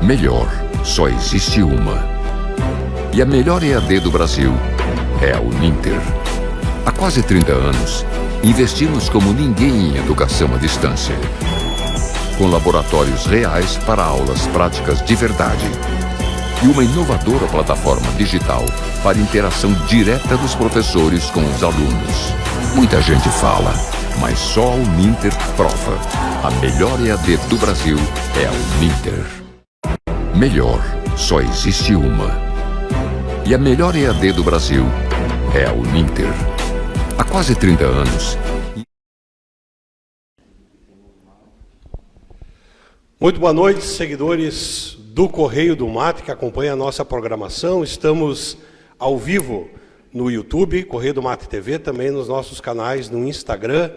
Melhor, só existe uma. E a melhor EAD do Brasil é a Uninter. Há quase 30 anos, investimos como ninguém em educação à distância. Com laboratórios reais para aulas práticas de verdade. E uma inovadora plataforma digital para interação direta dos professores com os alunos. Muita gente fala, mas só a Uninter prova. A melhor EAD do Brasil é a Uninter. Melhor, só existe uma. E a melhor EAD do Brasil é a Uninter. Há quase 30 anos. Muito boa noite, seguidores do Correio do Mate, que acompanha a nossa programação. Estamos ao vivo no YouTube, Correio do Mate TV, também nos nossos canais no Instagram,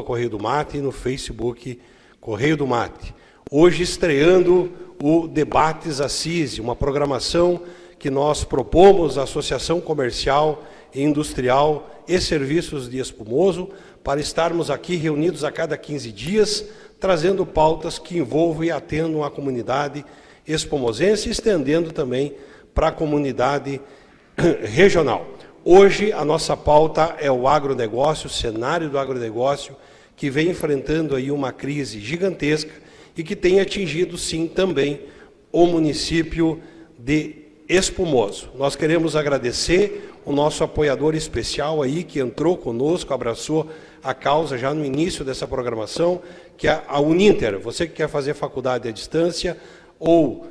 @Correio do Mate, e no Facebook, Correio do Mate. Hoje estreando o Debates Assise, uma programação que nós propomos à Associação Comercial e Industrial e Serviços de Espumoso, para estarmos aqui reunidos a cada 15 dias, trazendo pautas que envolvam e atendam a comunidade espumosense, estendendo também para a comunidade regional. Hoje a nossa pauta é o agronegócio, o cenário do agronegócio, que vem enfrentando aí uma crise gigantesca e que tem atingido, sim, também o município de Espumoso. Nós queremos agradecer o nosso apoiador especial aí, que entrou conosco, abraçou a causa já no início dessa programação, que é a Uninter. Você que quer fazer faculdade à distância, ou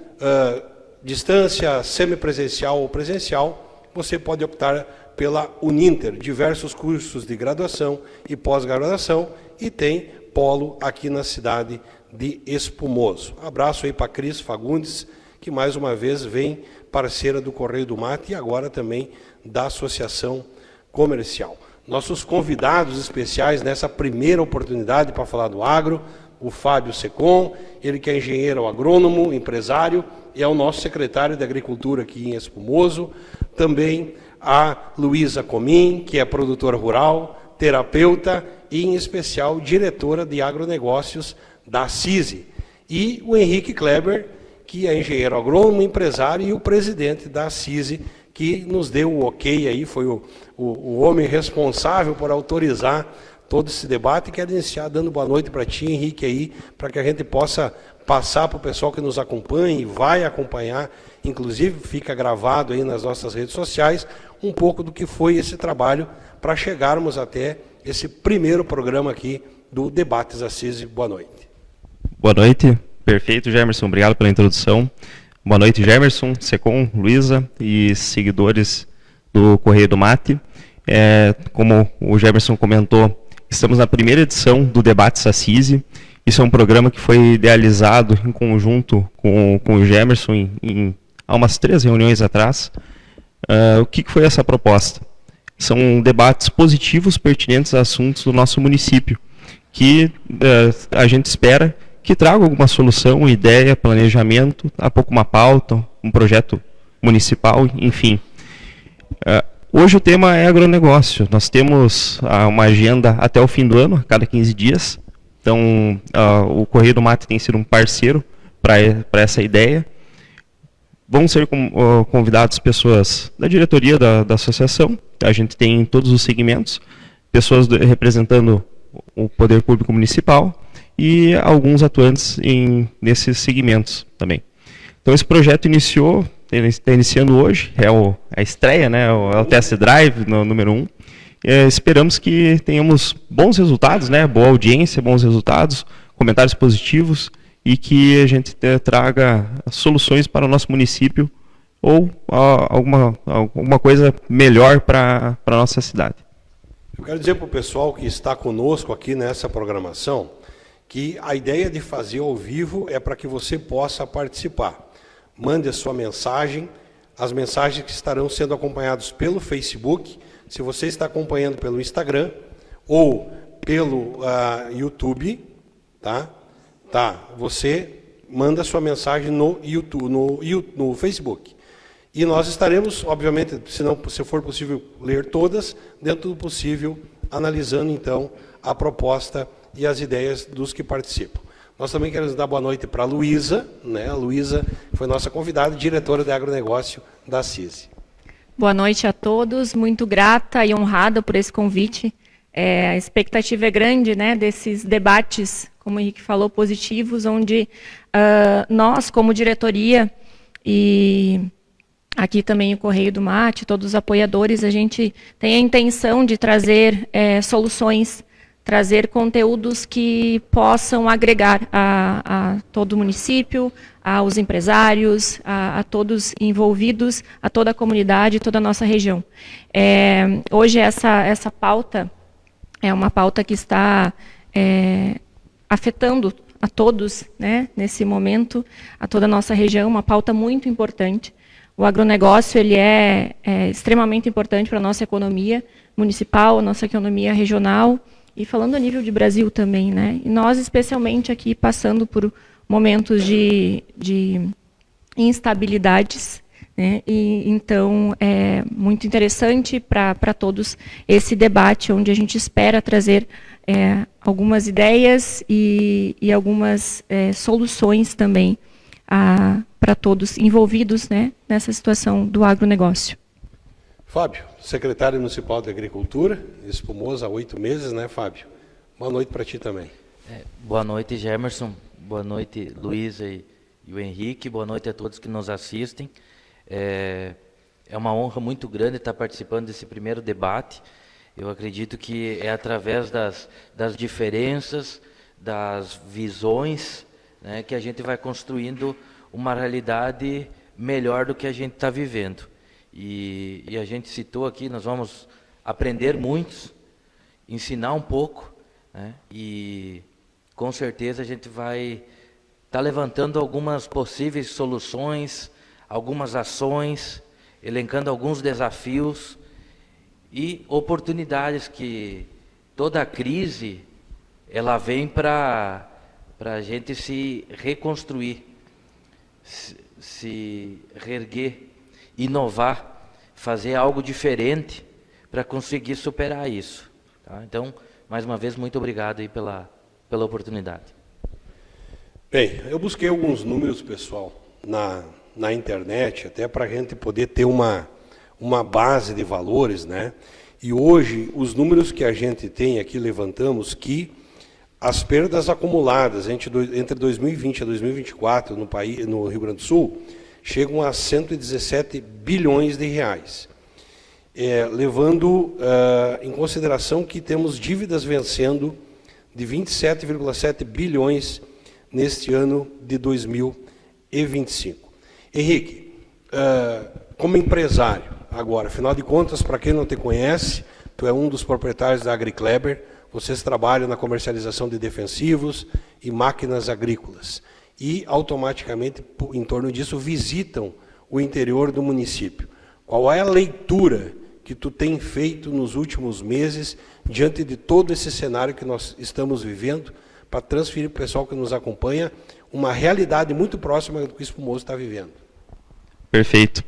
distância semipresencial ou presencial, você pode optar pela Uninter, diversos cursos de graduação e pós-graduação, e tem polo aqui na cidade de Espumoso. Abraço aí para Cris Fagundes, que mais uma vez vem parceira do Correio do Mate e agora também da Associação Comercial. Nossos convidados especiais nessa primeira oportunidade para falar do agro, o Fábio Secom, ele que é engenheiro agrônomo, empresário, e é o nosso secretário de Agricultura aqui em Espumoso. Também a Luísa Comim, que é produtora rural, terapeuta e, em especial, diretora de agronegócios da CISI. E o Henrique Kleber, que é engenheiro agrônomo, empresário e o presidente da CISI, que nos deu o ok aí, foi o homem responsável por autorizar todo esse debate. E quero iniciar dando boa noite para ti, Henrique, aí, para que a gente possa passar para o pessoal que nos acompanha e vai acompanhar, inclusive fica gravado aí nas nossas redes sociais, um pouco do que foi esse trabalho para chegarmos até esse primeiro programa aqui do Debates Assise. Boa noite. Boa noite. Perfeito, Gemerson. Obrigado pela introdução. Boa noite, Gemerson, Secom, Luísa e seguidores do Correio do Mate. Como o Gemerson comentou, estamos na primeira edição do Debates Assise. Isso é um programa que foi idealizado em conjunto com o Gemerson há umas 3 reuniões atrás. O que foi essa proposta? São debates positivos pertinentes a assuntos do nosso município, que a gente espera que traga alguma solução, ideia, planejamento, há pouco uma pauta, um projeto municipal, enfim. Hoje o tema é agronegócio. Nós temos uma agenda até o fim do ano, a cada 15 dias. Então, o Correio do Mate tem sido um parceiro para essa ideia. Vão ser convidados pessoas da diretoria da associação. A gente tem todos os segmentos, pessoas representando o poder público municipal, e alguns atuantes nesses segmentos também. Então esse projeto está iniciando hoje, é a estreia, né, é o test drive no número 1. Esperamos que tenhamos bons resultados, né, boa audiência, bons resultados, comentários positivos, e que a gente traga soluções para o nosso município ou alguma coisa melhor para a nossa cidade. Eu quero dizer para o pessoal que está conosco aqui nessa programação que a ideia de fazer ao vivo é para que você possa participar. Mande a sua mensagem, as mensagens que estarão sendo acompanhadas pelo Facebook, se você está acompanhando pelo Instagram ou pelo YouTube, tá? Você manda a sua mensagem no YouTube, no Facebook. E nós estaremos, obviamente, se for possível ler todas, dentro do possível, analisando então a proposta e as ideias dos que participam. Nós também queremos dar boa noite para a Luísa, né? A Luísa foi nossa convidada, diretora de agronegócio da CISI. Boa noite a todos, muito grata e honrada por esse convite. A expectativa é grande, né, desses debates, como o Henrique falou, positivos, onde nós, como diretoria, e aqui também o Correio do Mate, todos os apoiadores, a gente tem a intenção de trazer soluções, trazer conteúdos que possam agregar a todo o município, aos empresários, a todos envolvidos, a toda a comunidade, toda a nossa região. Hoje essa pauta é uma pauta que está afetando a todos, né, nesse momento, a toda a nossa região, uma pauta muito importante. O agronegócio ele é extremamente importante para a nossa economia municipal, a nossa economia regional, e falando a nível de Brasil também, né? E nós, especialmente aqui, passando por momentos de instabilidades, né? E então é muito interessante para todos esse debate, onde a gente espera trazer algumas ideias e algumas soluções também para todos envolvidos, né, nessa situação do agronegócio. Fábio, secretário municipal de Agricultura, espumoso há 8 meses, né, Fábio? Boa noite para ti também. Boa noite, Gemerson. Boa noite, Luísa e o Henrique. Boa noite a todos que nos assistem. É uma honra muito grande estar participando desse primeiro debate. Eu acredito que é através das diferenças, das visões, né, que a gente vai construindo uma realidade melhor do que a gente está vivendo. E a gente citou aqui, nós vamos aprender muito, ensinar um pouco, né, e com certeza a gente vai estar levantando algumas possíveis soluções, algumas ações, elencando alguns desafios e oportunidades que toda a crise ela vem para a gente se reconstruir, se reerguer, inovar, fazer algo diferente para conseguir superar isso. Tá? Então, mais uma vez, muito obrigado aí pela oportunidade. Bem, eu busquei alguns números, pessoal, na internet, até para a gente poder ter uma base de valores, né? E hoje, os números que a gente tem aqui, levantamos que as perdas acumuladas entre 2020 e 2024 no Rio Grande do Sul chegam a 117 bilhões de reais. Levando em consideração que temos dívidas vencendo de 27,7 bilhões neste ano de 2025. Henrique, como empresário, agora, afinal de contas, para quem não te conhece, tu é um dos proprietários da AgriKleber, vocês trabalham na comercialização de defensivos e máquinas agrícolas. E, automaticamente, em torno disso, visitam o interior do município. Qual é a leitura que tu tem feito nos últimos meses, diante de todo esse cenário que nós estamos vivendo, para transferir para o pessoal que nos acompanha uma realidade muito próxima do que o Espumoso está vivendo? Perfeito.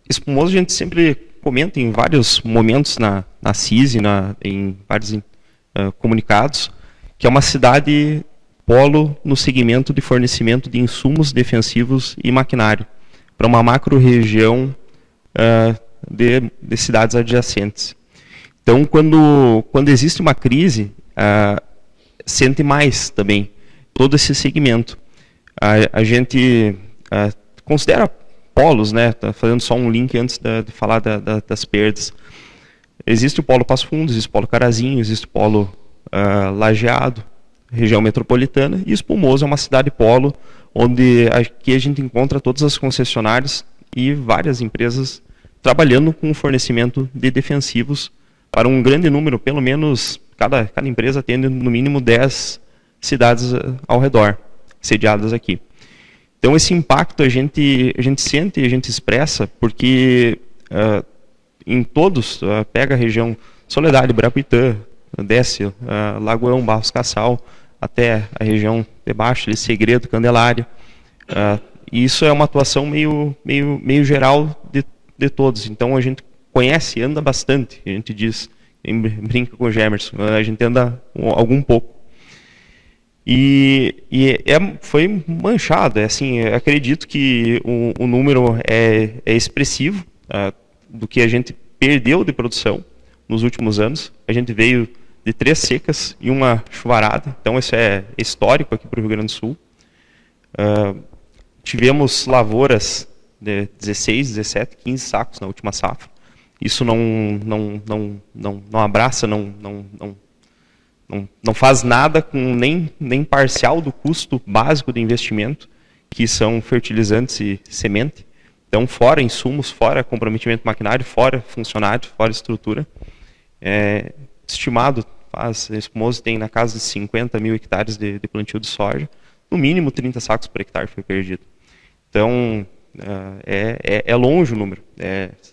Espumoso a gente sempre comenta em vários momentos na CISI, em vários comunicados, que é uma cidade polo no segmento de fornecimento de insumos defensivos e maquinário para uma macro-região de cidades adjacentes. Então, quando existe uma crise, sente mais também todo esse segmento. A gente considera polos, né? Tá fazendo só um link antes de falar das perdas. Existe o polo Passo Fundo, existe o polo Carazinho, existe o polo Lajeado, região metropolitana, e Espumoso é uma cidade polo, onde aqui a gente encontra todas as concessionárias e várias empresas trabalhando com o fornecimento de defensivos para um grande número, pelo menos cada empresa atende no mínimo 10 cidades ao redor, sediadas aqui. Então esse impacto a gente sente e a gente expressa porque em todos, pega a região Soledade, Brapuitã, desce Lagoão, Barros Cassal, até a região de baixo, Segredo, Candelária. E isso é uma atuação meio geral de todos. Então a gente conhece, anda bastante, a gente diz, brinca com o Gemerson, a gente anda algum pouco. Foi manchado. Assim, eu acredito que o número é expressivo do que a gente perdeu de produção nos últimos anos. A gente veio de 3 secas e uma chuvarada, então isso é histórico aqui para o Rio Grande do Sul. Tivemos lavouras de 16, 17, 15 sacos na última safra. Isso não abraça, não faz nada com nem parcial do custo básico de investimento, que são fertilizantes e semente. Então, fora insumos, fora comprometimento maquinário, fora funcionário, fora estrutura. Estimado, Espumoso tem na casa de 50 mil hectares de plantio de soja. No mínimo 30 sacos por hectare foi perdido. Então, é longe o número,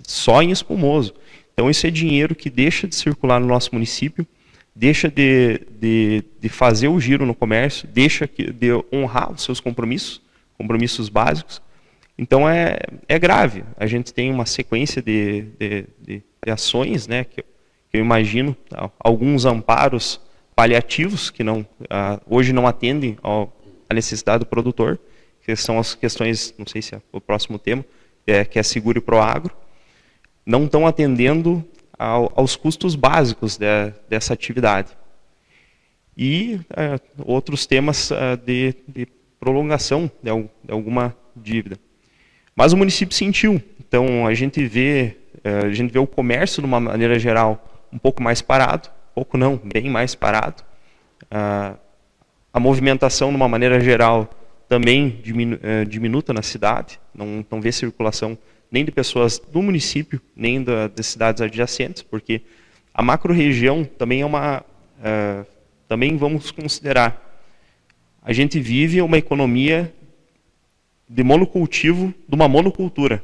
só em Espumoso. Então, isso é dinheiro que deixa de circular no nosso município, deixa de fazer o giro no comércio, deixa de honrar os seus compromissos básicos. Então, é grave. A gente tem uma sequência de ações, né, que eu imagino, alguns amparos paliativos que hoje não atendem à necessidade do produtor, que são as questões, não sei se é o próximo tema, que é Seguro e Proagro, não estão atendendo aos custos básicos dessa atividade. E outros temas de prolongação de alguma dívida. Mas o município sentiu. Então, a gente vê o comércio, de uma maneira geral, um pouco mais parado, pouco não, bem mais parado. A movimentação, de uma maneira geral, também diminuta na cidade, não vê circulação nem de pessoas do município, nem das cidades adjacentes, porque a macro-região também também vamos considerar, a gente vive uma economia de monocultivo, de uma monocultura.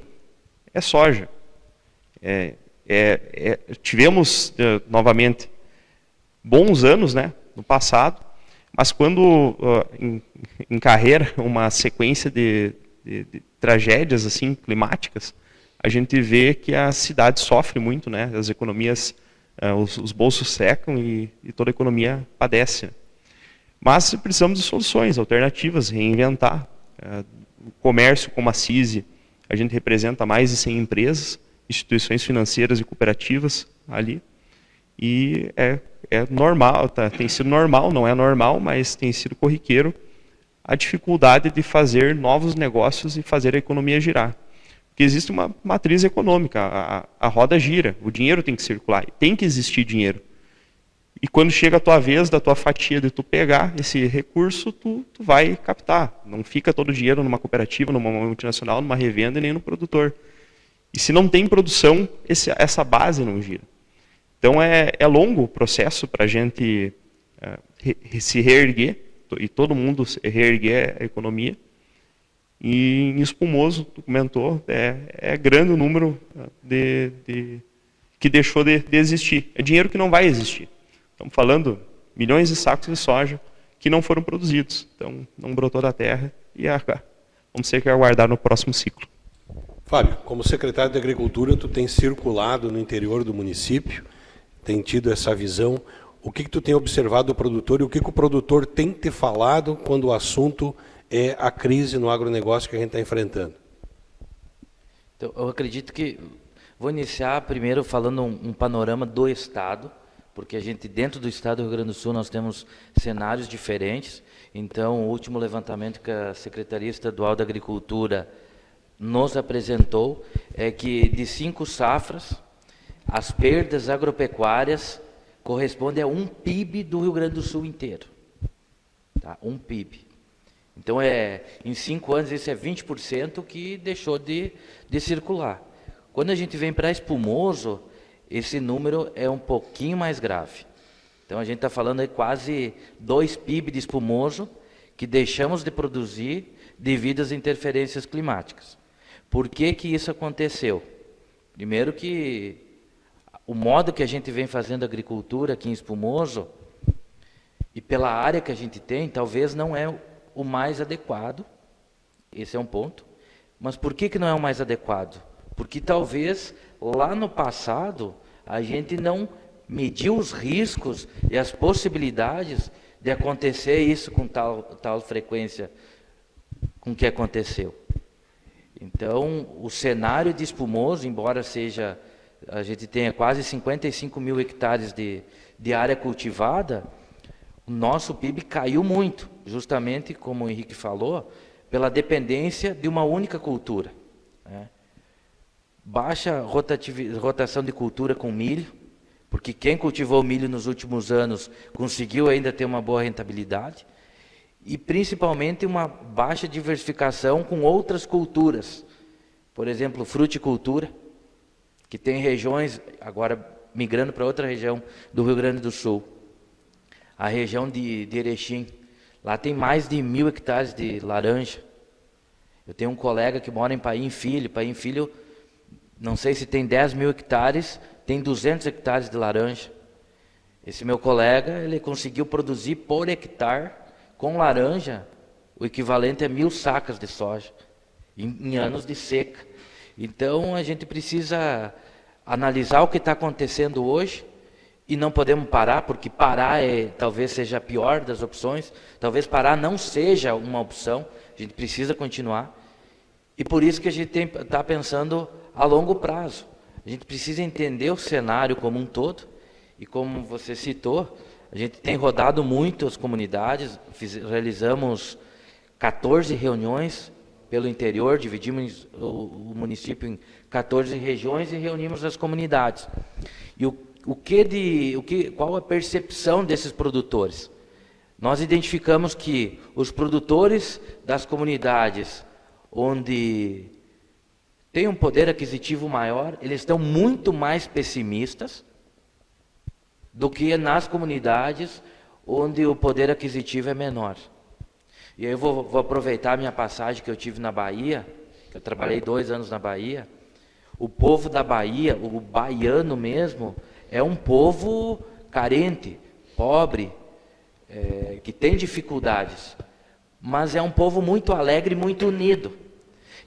É soja. Tivemos, novamente, bons anos, né, no passado, mas quando encarreira uma sequência de tragédias assim, climáticas, a gente vê que a cidade sofre muito, né, as economias, os bolsos secam e toda a economia padece. Mas precisamos de soluções, alternativas, reinventar. O comércio, como a CISI, a gente representa mais de 100 empresas, instituições financeiras e cooperativas ali. E é normal, tem sido normal, não é normal, mas tem sido corriqueiro a dificuldade de fazer novos negócios e fazer a economia girar. Porque existe uma matriz econômica, a roda gira, o dinheiro tem que circular, tem que existir dinheiro. E quando chega a tua vez, da tua fatia de tu pegar esse recurso, tu vai captar. Não fica todo o dinheiro numa cooperativa, numa multinacional, numa revenda e nem no produtor. E se não tem produção, essa base não gira. Então é longo o processo para a gente se reerguer, e todo mundo reerguer a economia. E em Espumoso, tu comentou, é grande o número que deixou de existir. É dinheiro que não vai existir. Estamos falando milhões de sacos de soja que não foram produzidos. Então, não brotou da terra e vamos ter que aguardar no próximo ciclo. Fábio, como secretário de Agricultura, tu tem circulado no interior do município, tem tido essa visão. O que tu tem observado do produtor e o que o produtor tem te falado quando o assunto é a crise no agronegócio que a gente está enfrentando? Então, eu acredito que vou iniciar primeiro falando um panorama do Estado, porque a gente, dentro do Estado do Rio Grande do Sul, nós temos cenários diferentes. Então, o último levantamento que a Secretaria Estadual da Agricultura nos apresentou é que, de 5 safras, as perdas agropecuárias correspondem a um PIB do Rio Grande do Sul inteiro. Tá? Um PIB. Então, em 5 anos, isso é 20% que deixou de circular. Quando a gente vem para Espumoso, esse número é um pouquinho mais grave. Então, a gente está falando aí quase 2 PIB de Espumoso que deixamos de produzir devido às interferências climáticas. Por que isso aconteceu? Primeiro que o modo que a gente vem fazendo agricultura aqui em Espumoso, e pela área que a gente tem, talvez não é o mais adequado. Esse é um ponto. Mas por que não é o mais adequado? Porque talvez lá no passado a gente não mediu os riscos e as possibilidades de acontecer isso com tal frequência com que aconteceu. Então, o cenário de Espumoso, embora a gente tenha quase 55 mil hectares de área cultivada, o nosso PIB caiu muito, justamente, como o Henrique falou, pela dependência de uma única cultura, né? Baixa rotação de cultura com milho, porque quem cultivou milho nos últimos anos conseguiu ainda ter uma boa rentabilidade, e principalmente uma baixa diversificação com outras culturas. Por exemplo, fruticultura, que tem regiões, agora migrando para outra região do Rio Grande do Sul, a região de Erechim, lá tem mais de 1.000 hectares de laranja. Eu tenho um colega que mora em Paim Filho, não sei se tem 10.000 hectares, tem 200 hectares de laranja. Esse meu colega, ele conseguiu produzir por hectare, com laranja, o equivalente a 1.000 sacas de soja, em anos de seca. Então, a gente precisa analisar o que está acontecendo hoje, e não podemos parar, porque parar talvez seja a pior das opções, talvez parar não seja uma opção, a gente precisa continuar, e por isso que a gente está pensando a longo prazo. A gente precisa entender o cenário como um todo, e como você citou, a gente tem rodado muito as comunidades, realizamos 14 reuniões pelo interior, dividimos o município em 14 regiões e reunimos as comunidades. E qual a percepção desses produtores? Nós identificamos que os produtores das comunidades onde tem um poder aquisitivo maior, eles estão muito mais pessimistas do que nas comunidades onde o poder aquisitivo é menor. E aí eu vou aproveitar a minha passagem que eu tive na Bahia, eu trabalhei 2 anos na Bahia. O povo da Bahia, o baiano mesmo, é um povo carente, pobre, que tem dificuldades, mas é um povo muito alegre e muito unido.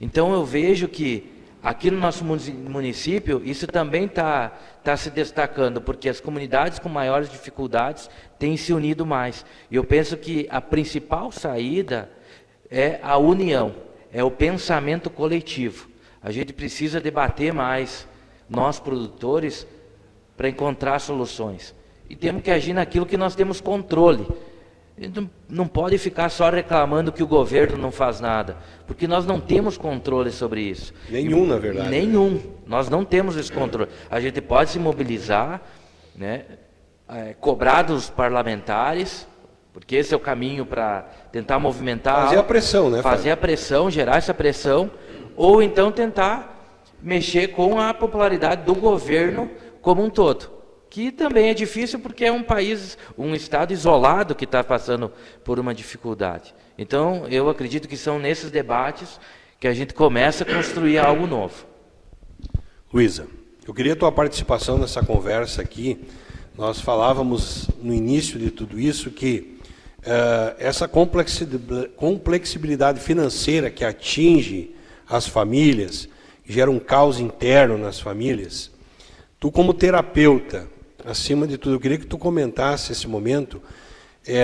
Então eu vejo que aqui no nosso município, isso também está se destacando, porque as comunidades com maiores dificuldades têm se unido mais. E eu penso que a principal saída é a união, é o pensamento coletivo. A gente precisa debater mais, nós produtores, para encontrar soluções. E temos que agir naquilo que nós temos controle. Não pode ficar só reclamando que o governo não faz nada, porque nós não temos controle sobre isso. Nenhum, na verdade. Nenhum. Nós não temos esse controle. A gente pode se mobilizar, né, cobrar dos parlamentares, porque esse é o caminho para tentar movimentar... Fazer a pressão, né? Fazer a pressão, gerar essa pressão, ou então tentar mexer com a popularidade do governo como um todo. Que também é difícil porque é um estado isolado que está passando por uma dificuldade. Então, eu acredito que são nesses debates que a gente começa a construir algo novo. Luísa, eu queria a tua participação nessa conversa aqui. Nós falávamos no início de tudo isso que essa complexibilidade financeira que atinge as famílias, gera um caos interno nas famílias. Tu, como terapeuta, acima de tudo, eu queria que tu comentasse esse momento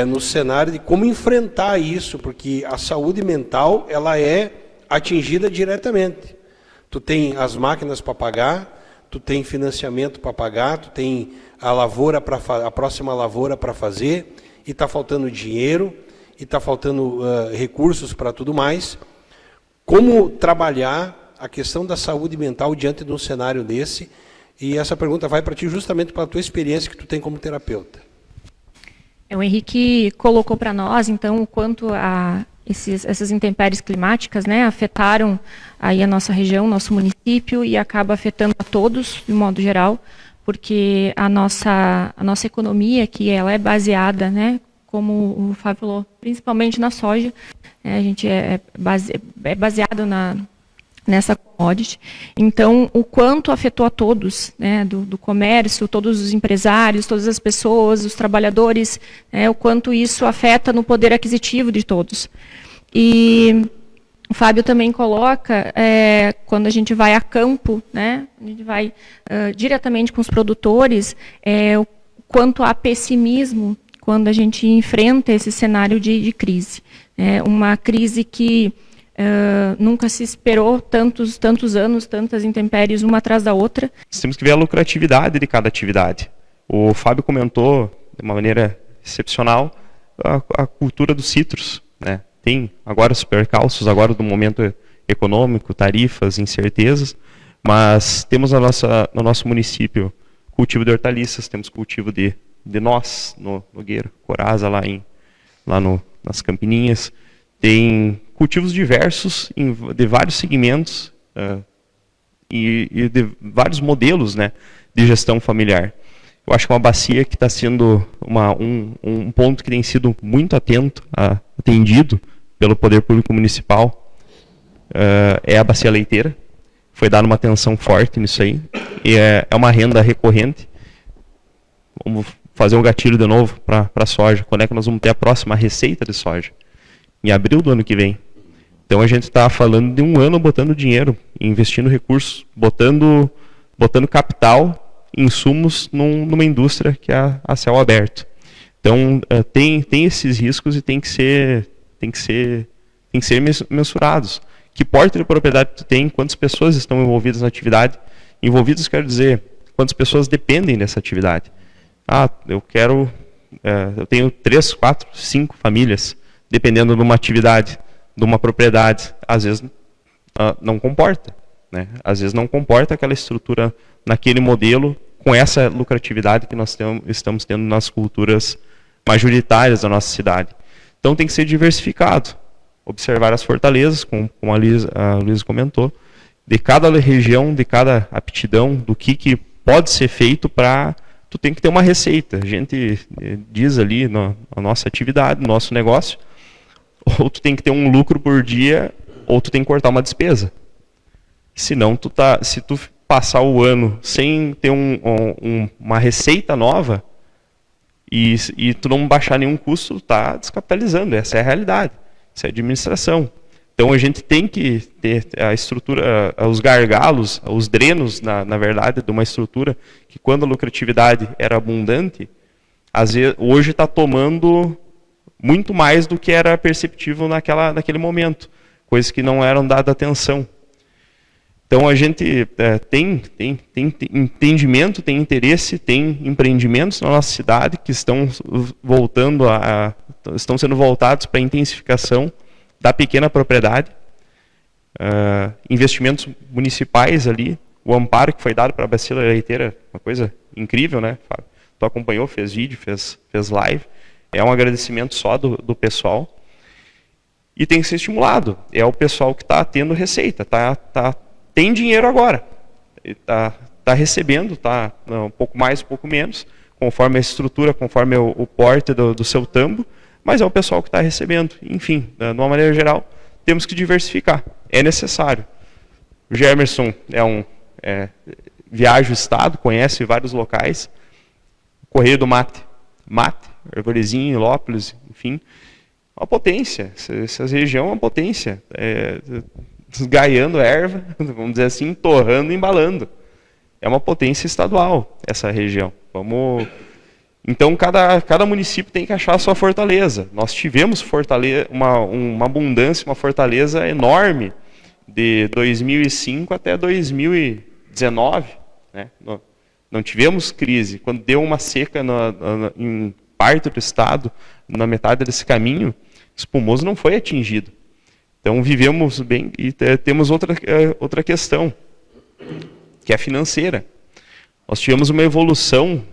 no cenário de como enfrentar isso, porque a saúde mental ela é atingida diretamente. Tu tem as máquinas para pagar, tu tem financiamento para pagar, tu tem a próxima lavoura para fazer, e está faltando dinheiro, e está faltando recursos para tudo mais. Como trabalhar a questão da saúde mental diante de um cenário desse? E essa pergunta vai para ti justamente pela tua experiência que tu tem como terapeuta. O Henrique colocou para nós, então, o quanto essas intempéries climáticas, né, afetaram aí a nossa região, nosso município, e acaba afetando a todos, de modo geral, porque a nossa economia, que ela é baseada, né, como o Fábio falou, principalmente na soja, a gente é baseado nessa commodity. Então, o quanto afetou a todos, né, do comércio, todos os empresários, todas as pessoas, os trabalhadores, o quanto isso afeta no poder aquisitivo de todos. E o Fábio também coloca, quando a gente vai a campo, né, a gente vai diretamente com os produtores, o quanto há pessimismo quando a gente enfrenta esse cenário de crise. Uma crise que nunca se esperou tantos anos, tantas intempéries uma atrás da outra. Temos que ver a lucratividade de cada atividade. O Fábio comentou, de uma maneira excepcional, a cultura dos citros, né? Tem agora os percalços, agora do momento econômico, tarifas, incertezas, mas temos no nosso município cultivo de hortaliças, temos cultivo de noz no Nogueira, Coraza nas Campininhas, tem cultivos diversos de vários segmentos e de vários modelos, né, de gestão familiar. Eu acho que uma bacia que está sendo um ponto que tem sido muito atendido pelo Poder Público Municipal é a bacia leiteira. Foi dada uma atenção forte nisso aí. E é uma renda recorrente. Vamos fazer um gatilho de novo para a soja. Quando é que nós vamos ter a próxima receita de soja? Em abril do ano que vem. Então a gente está falando de um ano botando dinheiro, investindo recursos, botando capital, insumos numa indústria que é a céu aberto. Então tem esses riscos e tem que ser mensurados. Que porte de propriedade tu tem, quantas pessoas estão envolvidas na atividade. Envolvidas quero dizer, quantas pessoas dependem dessa atividade. Eu tenho 3, 4, 5 famílias dependendo de uma atividade, de uma propriedade. Às vezes não comporta, né? Às vezes não comporta aquela estrutura naquele modelo com essa lucratividade que nós estamos tendo nas culturas majoritárias da nossa cidade. Então tem que ser diversificado. Observar as fortalezas, como a Luísa comentou, de cada região, de cada aptidão, do que pode ser feito para... Tu tem que ter uma receita. A gente diz ali na nossa atividade, no nosso negócio, ou tu tem que ter um lucro por dia, ou tu tem que cortar uma despesa. Senão, se tu passar o ano sem ter uma receita nova e tu não baixar nenhum custo, tu está descapitalizando. Essa é a realidade. Isso é administração. Então a gente tem que ter a estrutura, os gargalos, os drenos, na verdade, de uma estrutura que quando a lucratividade era abundante, às vezes, hoje está tomando muito mais do que era perceptível naquele momento. Coisas que não eram dadas atenção. Então a gente tem entendimento, tem interesse, tem empreendimentos na nossa cidade que estão sendo voltados para a intensificação da pequena propriedade, investimentos municipais ali, o amparo que foi dado para a bacia leiteira, uma coisa incrível, né, Fábio? Tu acompanhou, fez vídeo, fez live, é um agradecimento só do pessoal, e tem que ser estimulado, é o pessoal que está tendo receita, tem dinheiro agora, está recebendo, um pouco mais, um pouco menos, conforme a estrutura, conforme o porte do seu tambo, mas é o pessoal que está recebendo. Enfim, de uma maneira geral, temos que diversificar. É necessário. O Gemerson viaja o estado, conhece vários locais. Correio do Mate, Arvorezinho, Lópolis, enfim. Uma potência. Essa região é uma potência. Desgaiando erva, vamos dizer assim, torrando e embalando. É uma potência estadual, essa região. Então, cada município tem que achar a sua fortaleza. Nós tivemos uma abundância, uma fortaleza enorme de 2005 até 2019. Né? Não tivemos crise. Quando deu uma seca em parte do estado, na metade desse caminho, Espumoso não foi atingido. Então, vivemos bem e temos outra questão, que é financeira. Nós tivemos uma evolução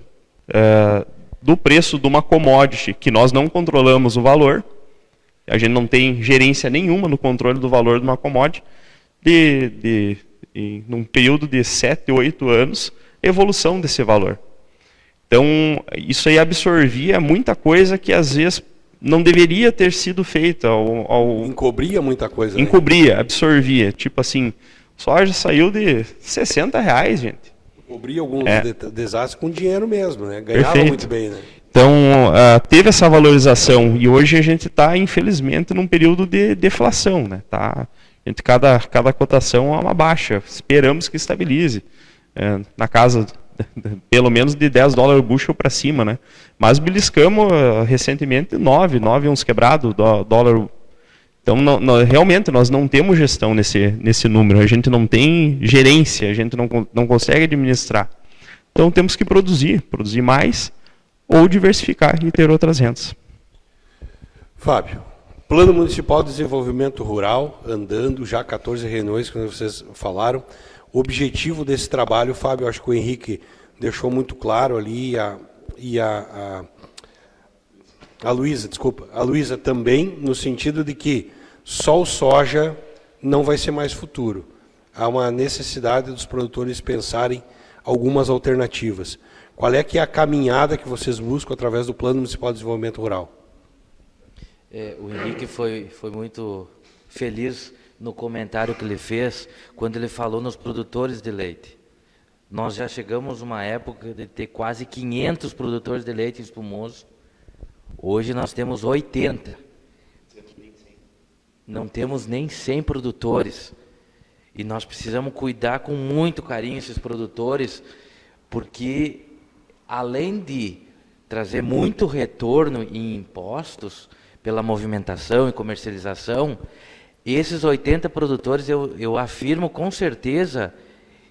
do preço de uma commodity que nós não controlamos o valor, a gente não tem gerência nenhuma no controle do valor de uma commodity, num período de 7, 8 anos, evolução desse valor. Então, isso aí absorvia muita coisa que às vezes não deveria ter sido feita. Encobria muita coisa. Né? Encobria, absorvia. Tipo assim, soja saiu de R$60, gente. Cobria alguns desastres com dinheiro mesmo, né? Ganhava Perfeito. Muito bem, né? Então, teve essa valorização e hoje a gente está, infelizmente, num período de deflação, né? Cada cotação é uma baixa. Esperamos que estabilize na casa pelo menos de $10 o bushel para cima, né? Mas beliscamos recentemente 9 uns quebrados dólar. Então, realmente, nós não temos gestão nesse número, a gente não tem gerência, a gente não consegue administrar. Então, temos que produzir mais ou diversificar e ter outras rendas. Fábio, Plano Municipal de Desenvolvimento Rural, andando, já 14 reuniões, como vocês falaram. O objetivo desse trabalho, Fábio, acho que o Henrique deixou muito claro ali, a Luísa também, no sentido de que só o soja não vai ser mais futuro. Há uma necessidade dos produtores pensarem algumas alternativas. Qual é que é a caminhada que vocês buscam através do Plano Municipal de Desenvolvimento Rural? O Henrique foi muito feliz no comentário que ele fez quando ele falou nos produtores de leite. Nós já chegamos a uma época de ter quase 500 produtores de leite espumoso. Hoje nós temos 80. Não temos nem 100 produtores. E nós precisamos cuidar com muito carinho esses produtores, porque além de trazer muito retorno em impostos pela movimentação e comercialização, esses 80 produtores, eu afirmo com certeza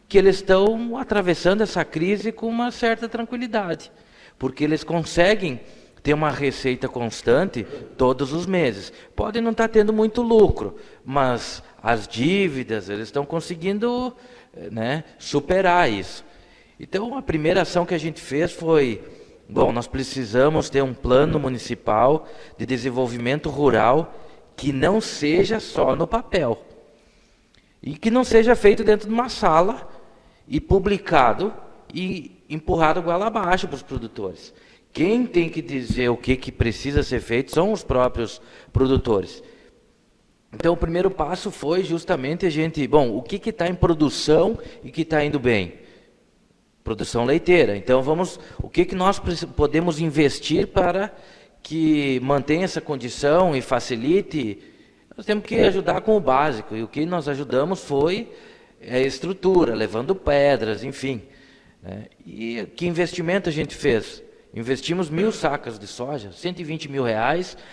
que eles estão atravessando essa crise com uma certa tranquilidade, porque eles conseguem ter uma receita constante todos os meses. Pode não estar tendo muito lucro, mas as dívidas, eles estão conseguindo, né, superar isso. Então, a primeira ação que a gente fez foi, bom, nós precisamos ter um plano municipal de desenvolvimento rural que não seja só no papel. E que não seja feito dentro de uma sala e publicado e empurrado goela abaixo para os produtores. Quem tem que dizer o que precisa ser feito são os próprios produtores. Então, o primeiro passo foi justamente a gente, bom, o que está em produção e que está indo bem? Produção leiteira. Então, o que nós podemos investir para que mantenha essa condição e facilite? Nós temos que ajudar com o básico. E o que nós ajudamos foi a estrutura, levando pedras, enfim. E que investimento a gente fez? Investimos 1.000 sacas de soja, R$120 mil,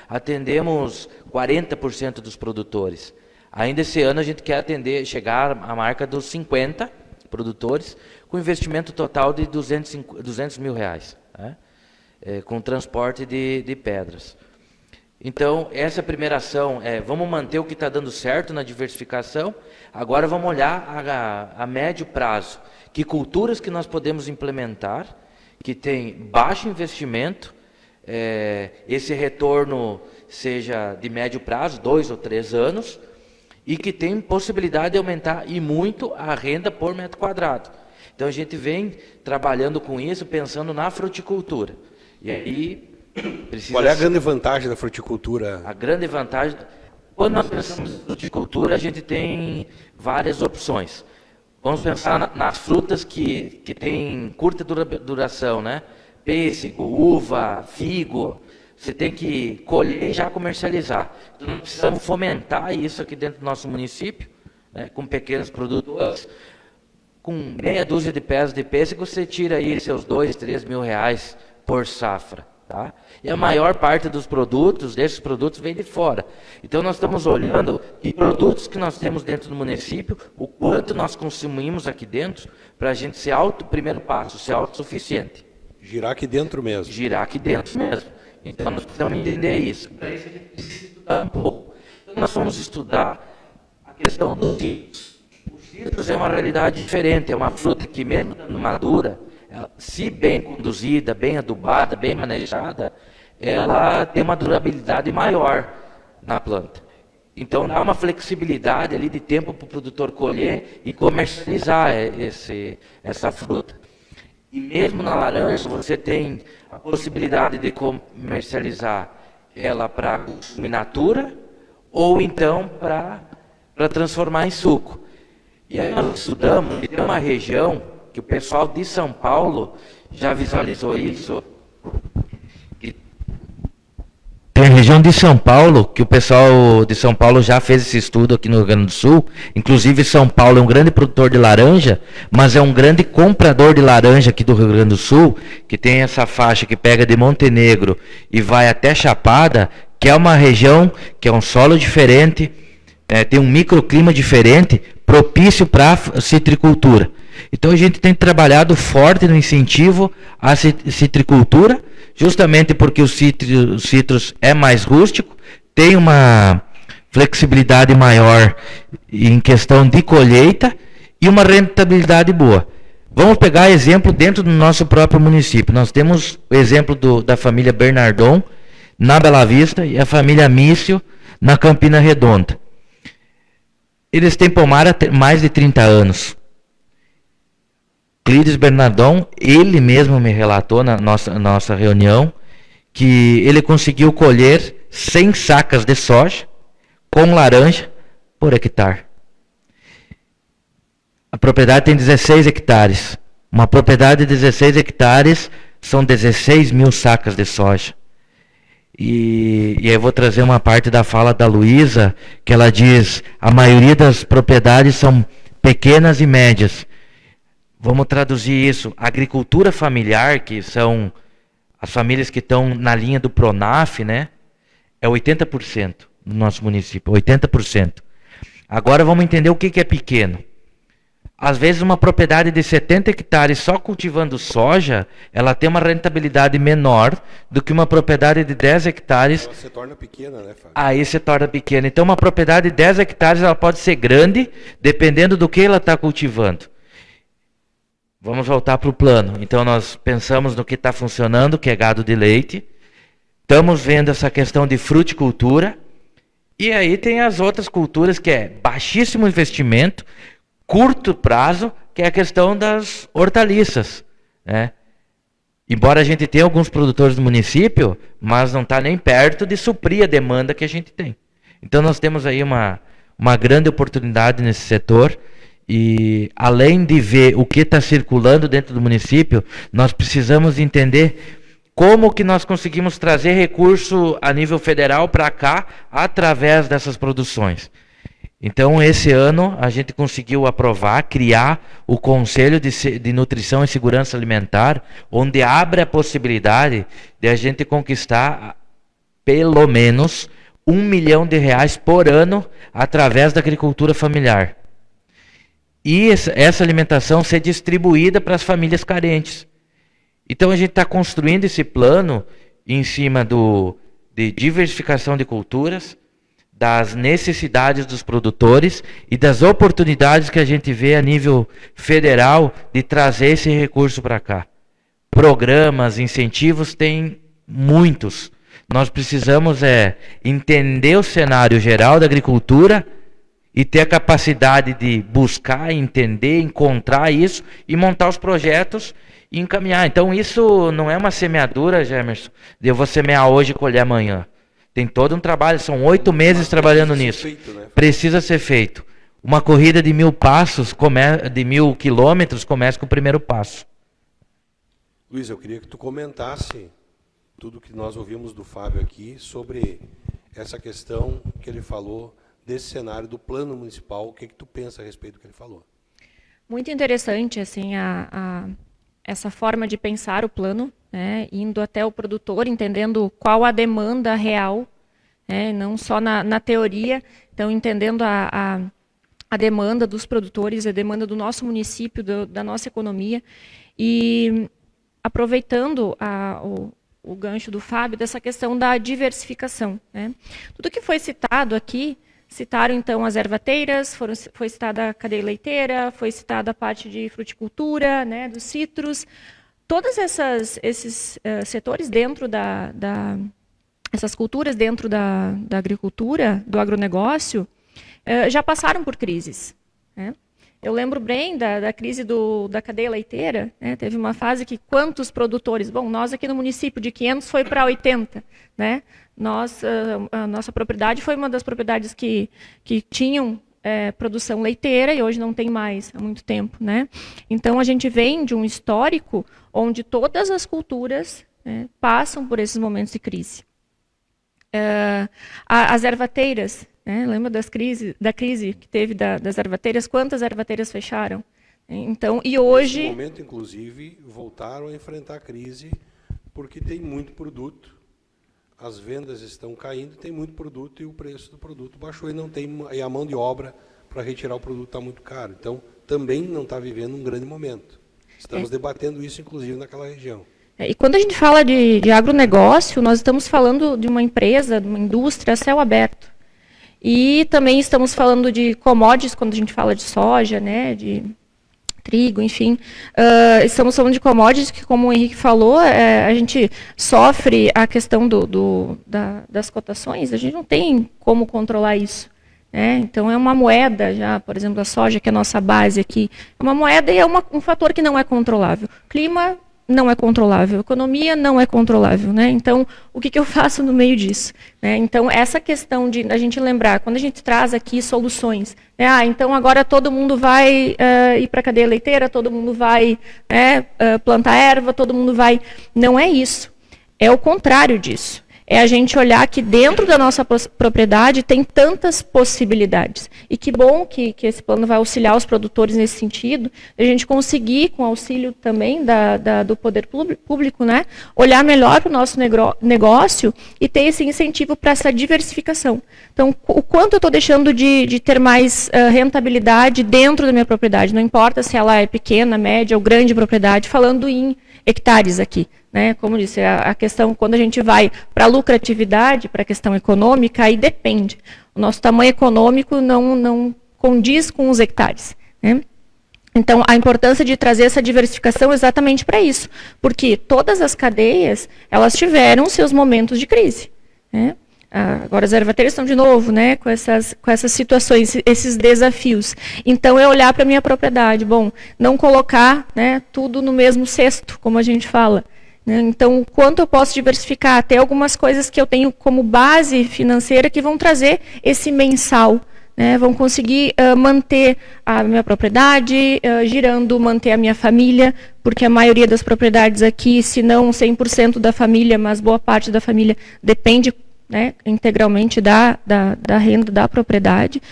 atendemos 40% dos produtores. Ainda esse ano a gente quer chegar à marca dos 50 produtores, com investimento total de R$200 mil, né? Com transporte de pedras. Então, essa é a primeira ação, vamos manter o que está dando certo na diversificação, agora vamos olhar a médio prazo, que culturas que nós podemos implementar, que tem baixo investimento, esse retorno seja de médio prazo, 2 ou 3 anos, e que tem possibilidade de aumentar e muito a renda por metro quadrado. Então a gente vem trabalhando com isso, pensando na fruticultura. E aí precisa... Qual é a grande vantagem da fruticultura? A grande vantagem, quando nós pensamos em fruticultura, a gente tem várias opções. Vamos pensar nas frutas que têm curta duração, né? Pêssego, uva, figo. Você tem que colher e já comercializar. Então, nós precisamos fomentar isso aqui dentro do nosso município, né? Com pequenos produtores. Com meia dúzia de pés de pêssego, você tira aí seus R$2, R$3 mil por safra. Tá? E a maior parte desses produtos vem de fora. Então nós estamos olhando que produtos que nós temos dentro do município, o quanto nós consumimos aqui dentro, para a gente ser primeiro passo, ser autossuficiente. Girar aqui dentro mesmo. Girar aqui dentro mesmo. Então nós precisamos entender isso. Para isso a gente precisa estudar um pouco. Então nós vamos estudar a questão dos citros. Os citros é uma realidade diferente, é uma fruta que mesmo estando madura, se bem conduzida, bem adubada, bem manejada, ela tem uma durabilidade maior na planta. Então dá uma flexibilidade ali de tempo para o produtor colher e comercializar essa fruta. E mesmo na laranja você tem a possibilidade de comercializar ela para consumir natura ou então para transformar em suco. E aí nós estudamos que tem uma região que o pessoal de São Paulo já visualizou isso. Tem a região região de São Paulo, que o pessoal de São Paulo já fez esse estudo aqui no Rio Grande do Sul, inclusive São Paulo é um grande produtor de laranja, mas é um grande comprador de laranja aqui do Rio Grande do Sul, que tem essa faixa que pega de Montenegro e vai até Chapada, que é uma região que é um solo diferente, tem um microclima diferente, propício para a citricultura. Então a gente tem trabalhado forte no incentivo à citricultura, justamente porque o citrus é mais rústico, tem uma flexibilidade maior em questão de colheita e uma rentabilidade boa. Vamos pegar exemplo dentro do nosso próprio município. Nós temos o exemplo da família Bernardon, na Bela Vista, e a família Mício, na Campina Redonda. Eles têm pomar há mais de 30 anos. Clídes Bernardon, ele mesmo me relatou na nossa reunião que ele conseguiu colher 100 sacas de soja com laranja por hectare. A propriedade tem 16 hectares. Uma propriedade de 16 hectares são 16 mil sacas de soja. E eu vou trazer uma parte da fala da Luísa, que ela diz, a maioria das propriedades são pequenas e médias. Vamos traduzir isso. Agricultura familiar, que são as famílias que estão na linha do Pronaf, né? É 80% no nosso município, 80%. Agora vamos entender o que é pequeno. Às vezes uma propriedade de 70 hectares só cultivando soja, ela tem uma rentabilidade menor do que uma propriedade de 10 hectares. Ela se torna pequena, né, Fábio? Aí se torna pequena. Então uma propriedade de 10 hectares ela pode ser grande, dependendo do que ela está cultivando. Vamos voltar para o plano. Então nós pensamos no que está funcionando, que é gado de leite. Estamos vendo essa questão de fruticultura. E aí tem as outras culturas que é baixíssimo investimento, curto prazo, que é a questão das hortaliças, né? Embora a gente tenha alguns produtores do município, mas não está nem perto de suprir a demanda que a gente tem. Então nós temos aí uma grande oportunidade nesse setor. E além de ver o que está circulando dentro do município, nós precisamos entender como que nós conseguimos trazer recurso a nível federal para cá através dessas produções. Então, esse ano, a gente conseguiu aprovar, criar o Conselho de Nutrição e Segurança Alimentar, onde abre a possibilidade de a gente conquistar pelo menos R$1 milhão por ano através da agricultura familiar. E essa alimentação ser distribuída para as famílias carentes. Então a gente está construindo esse plano em cima de diversificação de culturas, das necessidades dos produtores e das oportunidades que a gente vê a nível federal de trazer esse recurso para cá. Programas, incentivos, tem muitos. Nós precisamos entender o cenário geral da agricultura e ter a capacidade de buscar, entender, encontrar isso e montar os projetos e encaminhar. Então isso não é uma semeadura, Gemerson, de eu vou semear hoje e colher amanhã. Tem todo um trabalho, são 8 meses trabalhando nisso. Precisa ser feito. Uma corrida de 1000 passos, de 1000 quilômetros, começa com o primeiro passo. Luiz, eu queria que tu comentasse tudo que nós ouvimos do Fábio aqui sobre essa questão que ele falou desse cenário do plano municipal. O que tu pensa a respeito do que ele falou? Muito interessante assim essa forma de pensar o plano, né, indo até o produtor, entendendo qual a demanda real, né, não só na teoria, então entendendo a demanda dos produtores, a demanda do nosso município, da nossa economia, e aproveitando o gancho do Fábio, dessa questão da diversificação, né. Tudo que foi citado aqui, citaram então as ervateiras, foi citada a cadeia leiteira, foi citada a parte de fruticultura, né, dos citros. Todos esses setores dentro essas culturas dentro da agricultura, do agronegócio, já passaram por crises, né? Eu lembro bem da crise da cadeia leiteira, né? Teve uma fase que quantos produtores... Bom, nós aqui no município de 500 foi para 80, né? A nossa propriedade foi uma das propriedades que tinham produção leiteira e hoje não tem mais há muito tempo, né? Então a gente vem de um histórico onde todas as culturas, né, passam por esses momentos de crise. As ervateiras, né? Lembra da crise que teve das ervateiras? Quantas ervateiras fecharam? Então, e hoje... Nesse momento, inclusive, voltaram a enfrentar a crise porque tem muito produto, as vendas estão caindo, tem muito produto e o preço do produto baixou e a mão de obra para retirar o produto está muito caro. Então, também não está vivendo um grande momento. Estamos debatendo isso, inclusive, naquela região. E quando a gente fala de agronegócio, nós estamos falando de uma empresa, de uma indústria a céu aberto. E também estamos falando de commodities, quando a gente fala de soja, né, de trigo, enfim. Estamos falando de commodities que, como o Henrique falou, a gente sofre a questão das cotações, a gente não tem como controlar isso. Então, é uma moeda, já, por exemplo, a soja, que é a nossa base aqui, é uma moeda e é um fator que não é controlável. Clima não é controlável, economia não é controlável, né? Então, o que eu faço no meio disso? Então, essa questão de a gente lembrar, quando a gente traz aqui soluções, então agora todo mundo vai ir para a cadeia leiteira, todo mundo vai plantar erva, todo mundo vai... Não é isso, é o contrário disso. É a gente olhar que dentro da nossa propriedade tem tantas possibilidades. E que bom que esse plano vai auxiliar os produtores nesse sentido, a gente conseguir, com auxílio também do poder público, né, olhar melhor para o nosso negócio e ter esse incentivo para essa diversificação. Então, o quanto eu estou deixando de ter mais rentabilidade dentro da minha propriedade, não importa se ela é pequena, média ou grande propriedade, falando em hectares aqui. Como disse, a questão, quando a gente vai para a lucratividade, para a questão econômica, aí depende. O nosso tamanho econômico não condiz com os hectares. Então, a importância de trazer essa diversificação é exatamente para isso, porque todas as cadeias, elas tiveram seus momentos de crise. Agora as ervateiras estão de novo, com essas situações, esses desafios. Então, é olhar para a minha propriedade, não colocar tudo no mesmo cesto, como a gente fala. Então, o quanto eu posso diversificar? Tem algumas coisas que eu tenho como base financeira que vão trazer esse mensal, vão conseguir manter a minha propriedade girando, manter a minha família, porque a maioria das propriedades aqui, se não 100% da família, mas boa parte da família depende integralmente da renda da propriedade,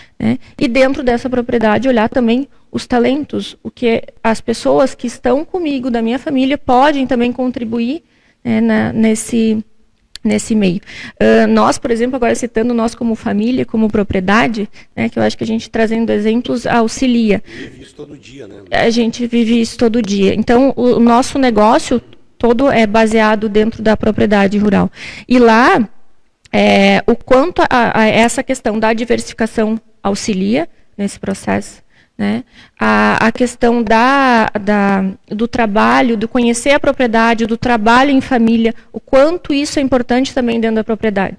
e dentro dessa propriedade olhar também os talentos, o que as pessoas que estão comigo, da minha família, podem também contribuir nesse meio. Nós, por exemplo, agora citando nós como família, como propriedade, que eu acho que a gente trazendo exemplos auxilia. Vive isso todo dia, né? A gente vive isso todo dia. Então, o nosso negócio todo é baseado dentro da propriedade rural. E lá, o quanto a essa questão da diversificação auxilia nesse processo, a questão do trabalho, do conhecer a propriedade, do trabalho em família, o quanto isso é importante também dentro da propriedade.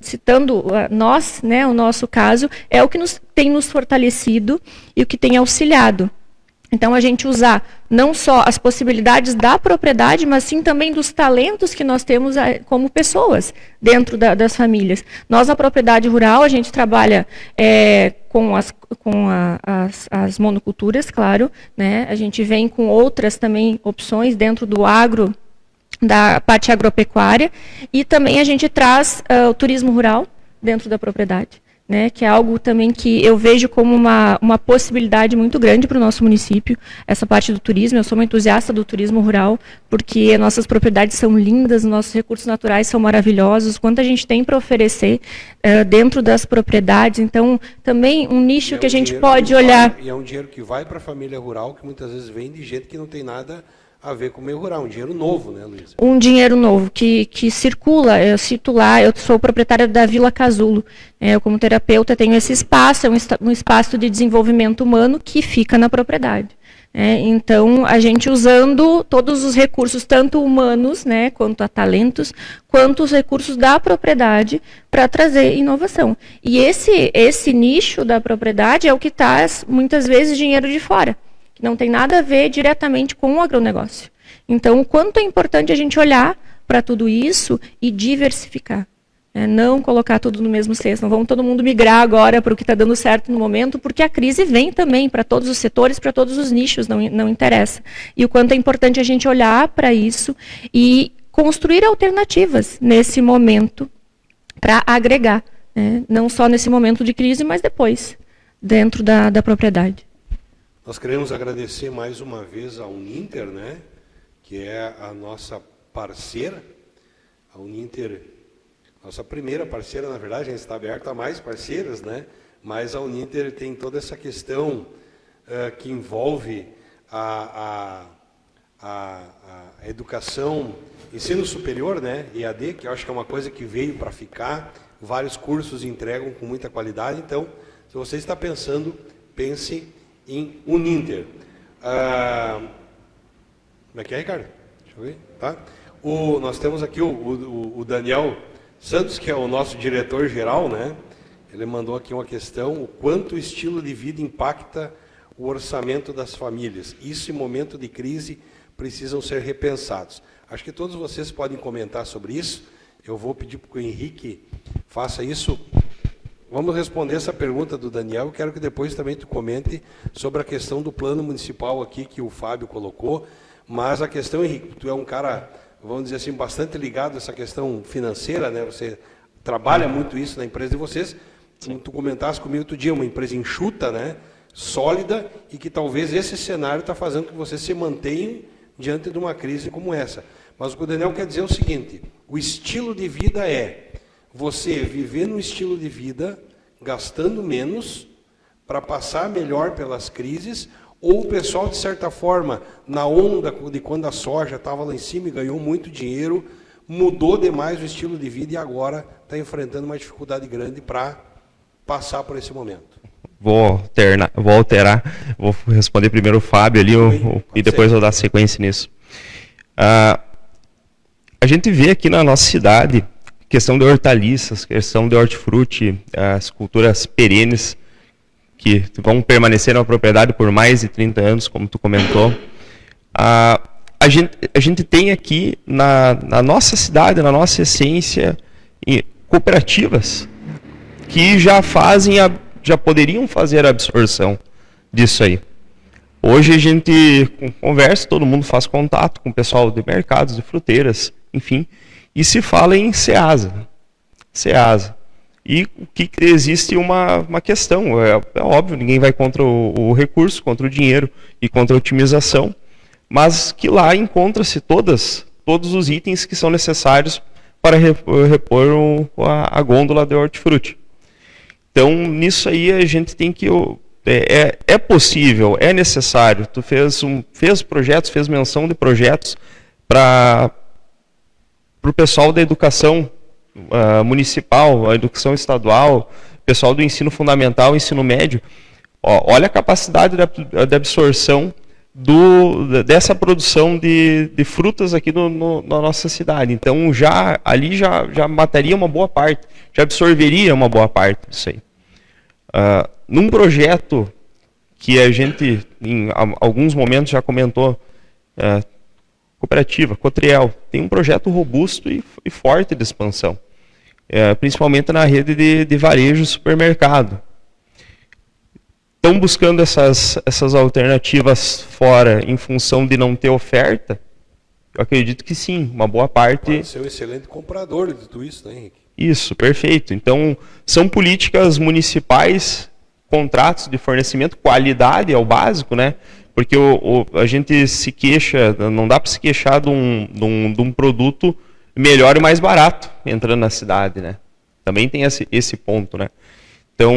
Citando nós, o nosso caso, é o que tem nos fortalecido e o que tem auxiliado. Então, a gente usar não só as possibilidades da propriedade, mas sim também dos talentos que nós temos como pessoas dentro das famílias. Nós, na propriedade rural, a gente trabalha com as monoculturas, claro, a gente vem com outras também opções dentro do agro, da parte agropecuária, e também a gente traz o turismo rural dentro da propriedade. Que é algo também que eu vejo como uma possibilidade muito grande para o nosso município, essa parte do turismo. Eu sou uma entusiasta do turismo rural, porque nossas propriedades são lindas, nossos recursos naturais são maravilhosos, quanto a gente tem para oferecer dentro das propriedades. Então, também um nicho que a gente pode olhar... E é um dinheiro que vai para a família rural, que muitas vezes vem de gente que não tem nada a ver com o meio rural, um dinheiro novo, né, Luísa? Um dinheiro novo, que circula. Eu cito lá, eu sou proprietária da Vila Casulo. Eu, como terapeuta, tenho esse espaço, é um espaço de desenvolvimento humano que fica na propriedade. Então, a gente usando todos os recursos, tanto humanos, quanto a talentos, quanto os recursos da propriedade para trazer inovação. E esse nicho da propriedade é o que traz, muitas vezes, dinheiro de fora, que não tem nada a ver diretamente com o agronegócio. Então, o quanto é importante a gente olhar para tudo isso e diversificar. Não colocar tudo no mesmo cesto. Não vamos todo mundo migrar agora para o que está dando certo no momento, porque a crise vem também para todos os setores, para todos os nichos, não interessa. E o quanto é importante a gente olhar para isso e construir alternativas nesse momento para agregar, né? Não só nesse momento de crise, mas depois, dentro da propriedade. Nós queremos agradecer mais uma vez a Uninter, né, que é a nossa parceira. A Uninter, nossa primeira parceira, na verdade, a gente está aberto a mais parceiras, né, mas a Uninter tem toda essa questão que envolve a educação, ensino superior, né, EAD, que eu acho que é uma coisa que veio para ficar. Vários cursos entregam com muita qualidade. Então, se você está pensando, pense em Uninter. Como é que é, Ricardo? Deixa eu ver. Tá? Nós temos aqui o Daniel Santos, que é o nosso diretor-geral, né? Ele mandou aqui uma questão: o quanto o estilo de vida impacta o orçamento das famílias? Isso, em momento de crise, precisam ser repensados. Acho que todos vocês podem comentar sobre isso. Eu vou pedir para que o Henrique faça isso. Vamos responder essa pergunta do Daniel. Eu quero que depois também tu comente sobre a questão do plano municipal aqui, que o Fábio colocou. Mas a questão, Henrique, tu é um cara, vamos dizer assim, bastante ligado a essa questão financeira, né? Você trabalha muito isso na empresa de vocês. Tu comentaste comigo outro dia, uma empresa enxuta, né? Sólida, e que talvez esse cenário está fazendo que vocês se mantenham diante de uma crise como essa. Mas o que o Daniel quer dizer é o seguinte: o estilo de vida é você viver num estilo de vida gastando menos para passar melhor pelas crises, ou o pessoal, de certa forma, na onda de quando a soja estava lá em cima e ganhou muito dinheiro, mudou demais o estilo de vida e agora está enfrentando uma dificuldade grande para passar por esse momento. Vou alterar, vou responder primeiro o Fábio ali e depois eu dar sequência nisso. A gente vê aqui na nossa cidade questão de hortaliças, questão de hortifruti, as culturas perenes que vão permanecer na propriedade por mais de 30 anos, como tu comentou. A gente tem aqui na nossa cidade, na nossa essência, cooperativas que já poderiam fazer a absorção disso aí. Hoje a gente conversa, todo mundo faz contato com o pessoal de mercados, de fruteiras, enfim, e se fala em Ceasa. E o que existe uma questão, é óbvio, ninguém vai contra o recurso, contra o dinheiro e contra a otimização, mas que lá encontra-se todos os itens que são necessários para repor a gôndola de hortifruti. Então, nisso aí a gente tem que... É possível, é necessário. Tu fez projetos, fez menção de projetos para o pessoal da educação municipal, a educação estadual, pessoal do ensino fundamental, ensino médio. Olha a capacidade de absorção dessa produção de frutas aqui na nossa cidade. Então, ali já mataria uma boa parte, já absorveria uma boa parte disso aí. Num projeto que a gente, em alguns momentos, já comentou, cooperativa, Cotriel, tem um projeto robusto e forte de expansão, principalmente na rede de varejo supermercado. Estão buscando essas alternativas fora em função de não ter oferta? Eu acredito que sim, uma boa parte... Pode ser um excelente comprador de tudo isso, né, Henrique? Isso, perfeito. Então, são políticas municipais, contratos de fornecimento, qualidade é o básico, né? Porque a gente se queixa, não dá para se queixar de um produto melhor e mais barato entrando na cidade, né? Também tem esse ponto, né? Então,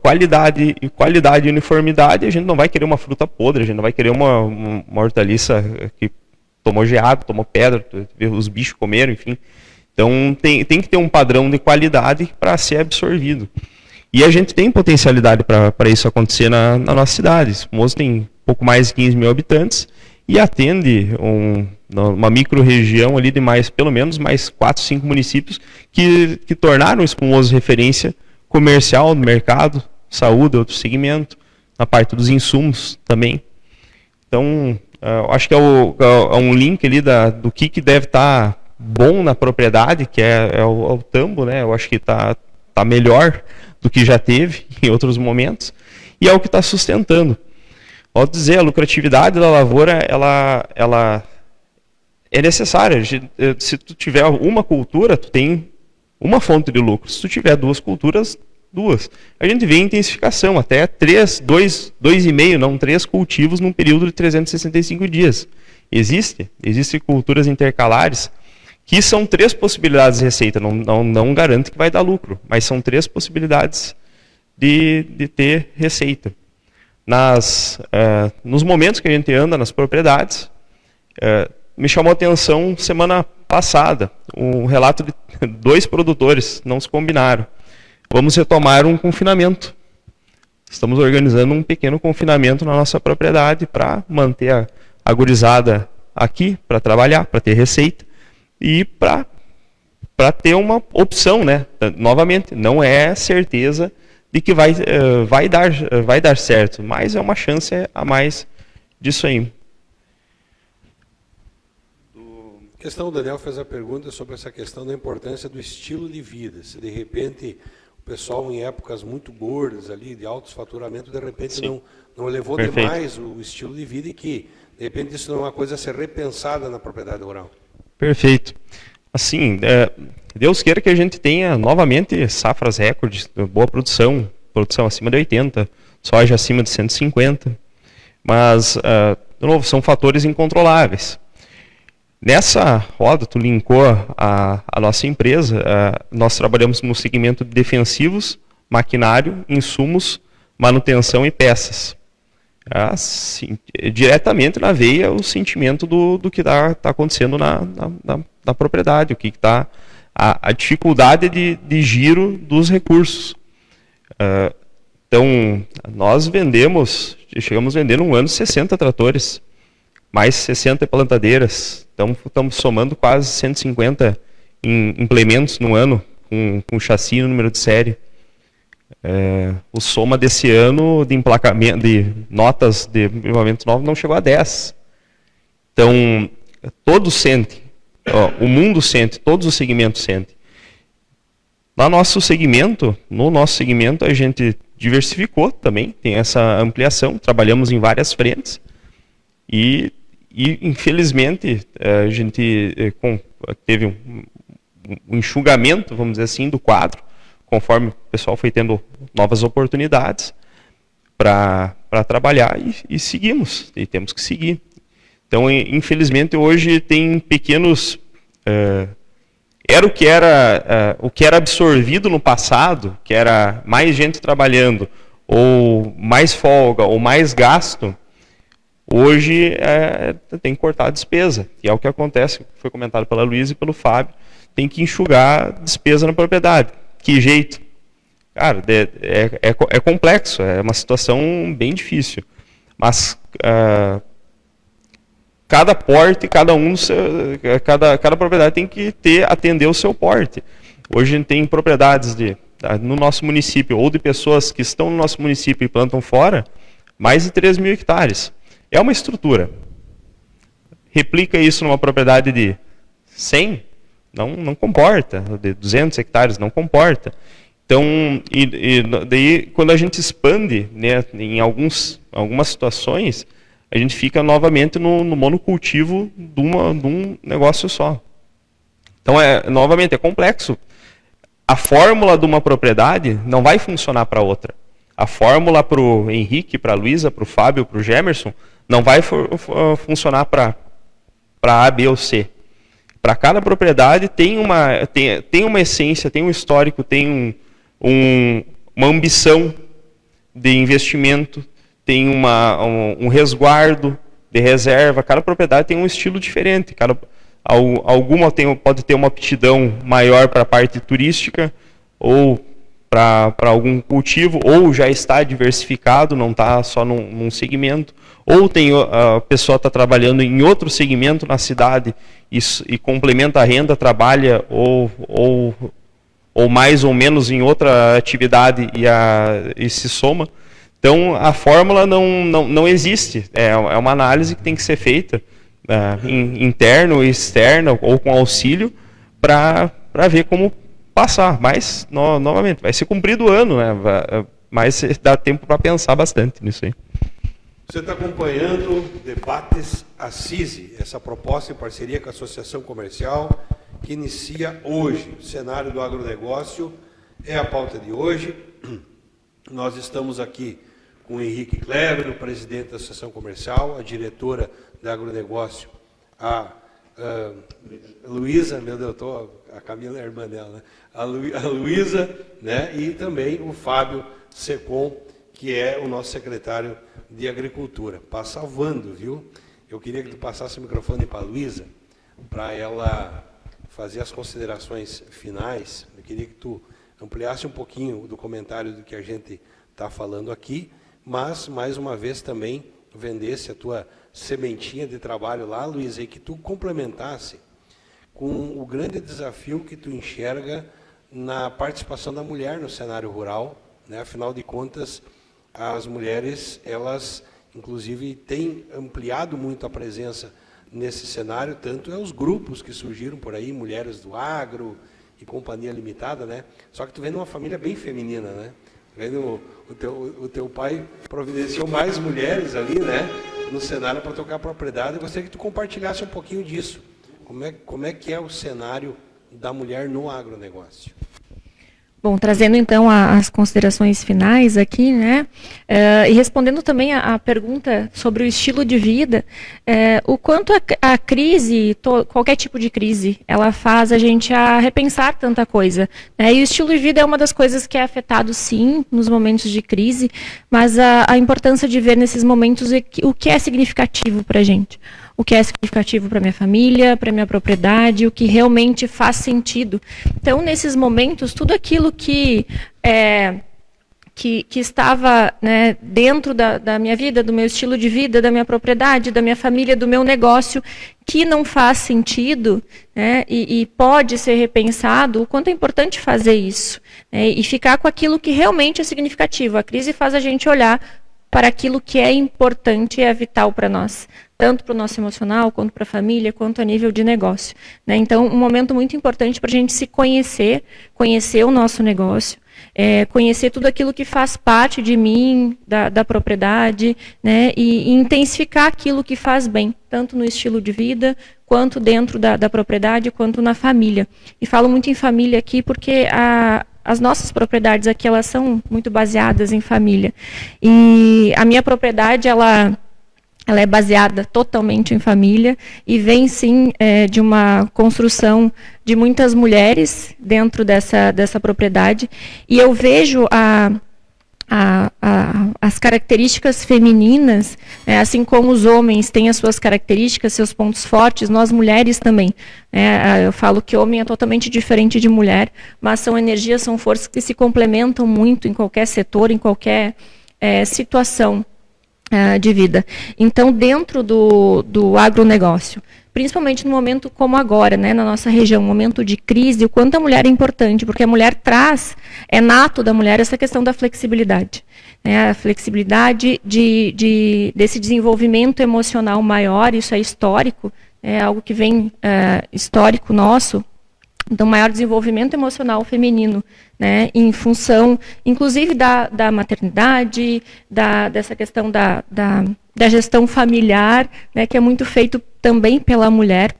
qualidade e uniformidade, a gente não vai querer uma fruta podre, a gente não vai querer uma hortaliça que tomou geado, tomou pedra, os bichos comeram, enfim. Então, tem que ter um padrão de qualidade para ser absorvido. E a gente tem potencialidade para isso acontecer na nossa cidade. Moço tem pouco mais de 15 mil habitantes e atende uma micro-região ali de pelo menos mais 4, 5 municípios que tornaram o Espumoso referência comercial no mercado, saúde, outro segmento, na parte dos insumos também. Então, acho que é um link ali do que deve estar bom na propriedade, que é o tambo, né? Eu acho que está melhor do que já teve em outros momentos, e é o que está sustentando. Pode dizer, a lucratividade da lavoura, ela é necessária. Se tu tiver uma cultura, tu tem uma fonte de lucro. Se tu tiver 2 culturas, 2. A gente vê intensificação, até 2,5, não 3 cultivos num período de 365 dias. Existem culturas intercalares que são 3 possibilidades de receita, não garante que vai dar lucro, mas são 3 possibilidades de ter receita. Nos momentos que a gente anda nas propriedades, me chamou a atenção semana passada, um relato de 2 produtores, não se combinaram. Vamos retomar um confinamento. Estamos organizando um pequeno confinamento na nossa propriedade para manter a gurizada aqui, para trabalhar, para ter receita e para ter uma opção, né? Novamente, não é certeza de que vai dar certo, mas é uma chance a mais disso aí. A questão, o Daniel fez a pergunta sobre essa questão da importância do estilo de vida. Se de repente o pessoal em épocas muito gordas ali, de altos faturamentos, de repente não elevou demais o estilo de vida e que, de repente, isso não é uma coisa a ser repensada na propriedade rural. Perfeito. Assim, Deus queira que a gente tenha novamente safras recordes, boa produção acima de 80, soja acima de 150, mas, de novo, são fatores incontroláveis. Nessa roda, tu linkou a nossa empresa, nós trabalhamos no segmento de defensivos, maquinário, insumos, manutenção e peças. Assim, diretamente na veia o sentimento do que está acontecendo na propriedade, o que está a dificuldade de giro dos recursos. Então, nós chegamos a vender num ano 60 tratores, mais 60 plantadeiras. Então, estamos somando quase 150 implementos no ano, com chassi no número de série. O soma desse ano de emplacamento, de notas de equipamentos novos não chegou a 10. Então, todos sentem, o mundo sente, todos os segmentos sentem. No nosso segmento, a gente diversificou também, tem essa ampliação, trabalhamos em várias frentes e infelizmente, a gente teve um enxugamento, vamos dizer assim, do quadro, conforme o pessoal foi tendo novas oportunidades para trabalhar e seguimos, e temos que seguir. Então, infelizmente, hoje tem pequenos... Era o que era absorvido no passado, que era mais gente trabalhando, ou mais folga, ou mais gasto, hoje tem que cortar a despesa, que é o que acontece, foi comentado pela Luísa e pelo Fábio, tem que enxugar a despesa na propriedade. Que jeito? Cara, é complexo, é uma situação bem difícil, mas cada porte, cada propriedade tem que atender o seu porte. Hoje a gente tem propriedades no nosso município, ou de pessoas que estão no nosso município e plantam fora, mais de 3 mil hectares. É uma estrutura. Replica isso numa propriedade de 100, não comporta. De 200 hectares, não comporta. Então, daí, quando a gente expande, né, em algumas situações, a gente fica novamente no monocultivo de um negócio só. Então, novamente, é complexo. A fórmula de uma propriedade não vai funcionar para outra. A fórmula para o Henrique, para a Luísa, para o Fábio, para o Gemerson, não vai funcionar para A, B ou C. Para cada propriedade tem uma essência, tem um histórico, tem uma ambição de investimento, tem um resguardo de reserva. Cada propriedade tem um estilo diferente. Alguma pode ter uma aptidão maior para a parte turística, ou para algum cultivo, ou já está diversificado, não está só num segmento, ou a pessoa está trabalhando em outro segmento na cidade e complementa a renda, trabalha ou mais ou menos em outra atividade e se soma. Então, a fórmula não existe, é uma análise que tem que ser feita interno, externa ou com auxílio para ver como passar, mas novamente vai ser cumprido o ano, né? Mas dá tempo para pensar bastante nisso aí. Você está acompanhando Debates Assise, essa proposta em parceria com a Associação Comercial que inicia hoje. O cenário do agronegócio é a pauta de hoje. Nós estamos aqui com o Henrique Kleber, o presidente da Associação Comercial, a diretora da agronegócio, a Luísa, meu Deus, a Camila é a irmã dela, né? A Luísa, né? E também o Fábio Secom, que é o nosso secretário de Agricultura. Passa voando, viu? Eu queria que tu passasse o microfone para a Luísa, para ela fazer as considerações finais. Eu queria que tu ampliasse um pouquinho do comentário do que a gente está falando aqui, mas, mais uma vez, também vendesse a tua sementinha de trabalho lá, Luísa, e que tu complementasse com o grande desafio que tu enxerga na participação da mulher no cenário rural, né? Afinal de contas, as mulheres, elas, inclusive, têm ampliado muito a presença nesse cenário, tanto é os grupos que surgiram por aí, Mulheres do Agro e Companhia Limitada, né? Só que tu vem de uma família bem feminina, né? O teu pai providenciou mais mulheres ali, né, no cenário para tocar a propriedade. Eu gostaria que tu compartilhasse um pouquinho disso. Como é que é o cenário da mulher no agronegócio? Bom, trazendo então as considerações finais aqui, né, e respondendo também a pergunta sobre o estilo de vida, o quanto a crise, qualquer tipo de crise, ela faz a gente a repensar tanta coisa, né, e o estilo de vida é uma das coisas que é afetado, sim, nos momentos de crise, mas a importância de ver nesses momentos o que é significativo para a gente. O que é significativo para minha família, para minha propriedade, o que realmente faz sentido. Então, nesses momentos, tudo aquilo que estava, né, dentro da minha vida, do meu estilo de vida, da minha propriedade, da minha família, do meu negócio, que não faz sentido, né, e pode ser repensado, o quanto é importante fazer isso, né, e ficar com aquilo que realmente é significativo. A crise faz a gente olhar para aquilo que é importante e é vital para nós, tanto para o nosso emocional, quanto para a família, quanto a nível de negócio, né? Então, um momento muito importante para a gente se conhecer o nosso negócio, conhecer tudo aquilo que faz parte de mim, da propriedade, né? E intensificar aquilo que faz bem, tanto no estilo de vida, quanto dentro da propriedade, quanto na família. E falo muito em família aqui porque as nossas propriedades aqui, elas são muito baseadas em família. E a minha propriedade, ela é baseada totalmente em família e vem, sim, de uma construção de muitas mulheres dentro dessa propriedade. E eu vejo as características femininas, assim como os homens têm as suas características, seus pontos fortes, nós mulheres também. Eu falo que homem é totalmente diferente de mulher, mas são energias, são forças que se complementam muito em qualquer setor, em qualquer situação de vida. Então, dentro do agronegócio, principalmente no momento como agora, né, na nossa região, um momento de crise, o quanto a mulher é importante, porque a mulher traz, é nato da mulher essa questão da flexibilidade, né, a flexibilidade desse desenvolvimento emocional maior, isso é histórico, é algo que vem histórico nosso, então, maior desenvolvimento emocional feminino, né, em função, inclusive, da maternidade, dessa questão da gestão familiar, né, que é muito feito também pela mulher.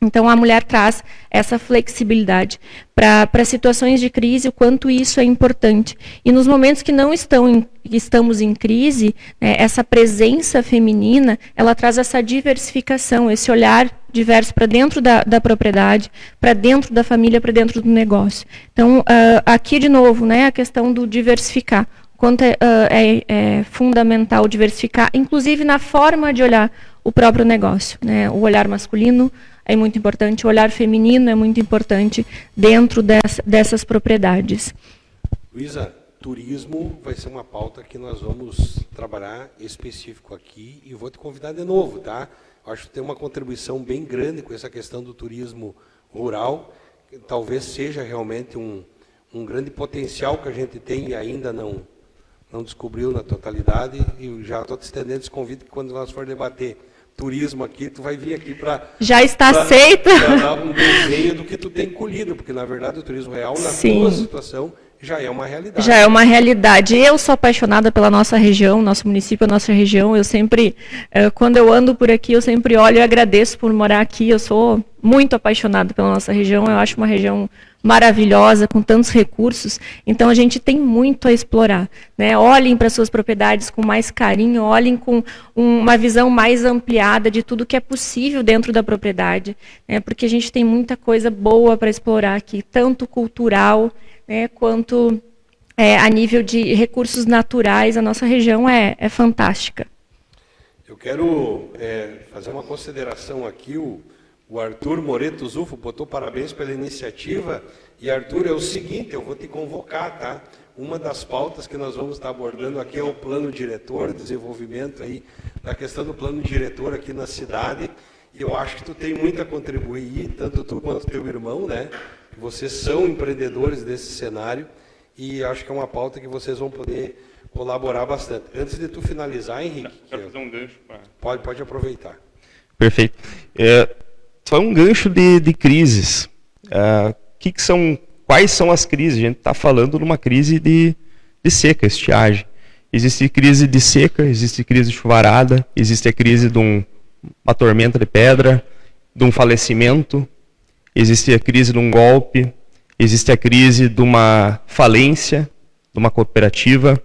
Então, a mulher traz essa flexibilidade para situações de crise, o quanto isso é importante. E nos momentos que não estamos em crise, né, essa presença feminina, ela traz essa diversificação, esse olhar diverso para dentro da propriedade, para dentro da família, para dentro do negócio. Então, aqui, de novo, né, a questão do diversificar. Quanto é fundamental diversificar, inclusive na forma de olhar o próprio negócio, né? O olhar masculino é muito importante, o olhar feminino é muito importante dentro dessas propriedades. Luísa, turismo vai ser uma pauta que nós vamos trabalhar específico aqui e vou te convidar de novo, tá? Acho que tem uma contribuição bem grande com essa questão do turismo rural, que talvez seja realmente um grande potencial que a gente tem e ainda não descobriu na totalidade, e já estou te estendendo esse convite que quando nós for debater turismo aqui, tu vai vir aqui para... Já está aceito. Para dar um desenho do que tu tem colhido, porque na verdade o turismo real, na tua situação, já é uma realidade. Já é uma realidade. Eu sou apaixonada pela nossa região, nosso município, nossa região. Eu sempre, quando eu ando por aqui, eu sempre olho e agradeço por morar aqui. Eu sou muito apaixonada pela nossa região. Eu acho uma região maravilhosa, com tantos recursos. Então, a gente tem muito a explorar, né? Olhem para suas propriedades com mais carinho, olhem com uma visão mais ampliada de tudo que é possível dentro da propriedade, né? Porque a gente tem muita coisa boa para explorar aqui, tanto cultural, né, quanto a nível de recursos naturais. A nossa região é fantástica. Eu quero fazer uma consideração aqui. O Arthur Moreto Zufo botou parabéns pela iniciativa. E, Arthur, é o seguinte, eu vou te convocar, tá? Uma das pautas que nós vamos estar abordando aqui é o plano diretor, desenvolvimento aí da questão do plano diretor aqui na cidade. E eu acho que tu tem muito a contribuir, tanto tu quanto teu irmão, né? Vocês são empreendedores desse cenário e acho que é uma pauta que vocês vão poder colaborar bastante. Antes de tu finalizar, Henrique... Quero fazer um gancho. Pode aproveitar. Perfeito. Só um gancho de crises. Quais são as crises? A gente está falando de uma crise de seca, estiagem. Existe crise de seca, existe crise de chuvarada, existe a crise de uma tormenta de pedra, de um falecimento, existe a crise de um golpe, existe a crise de uma falência, de uma cooperativa,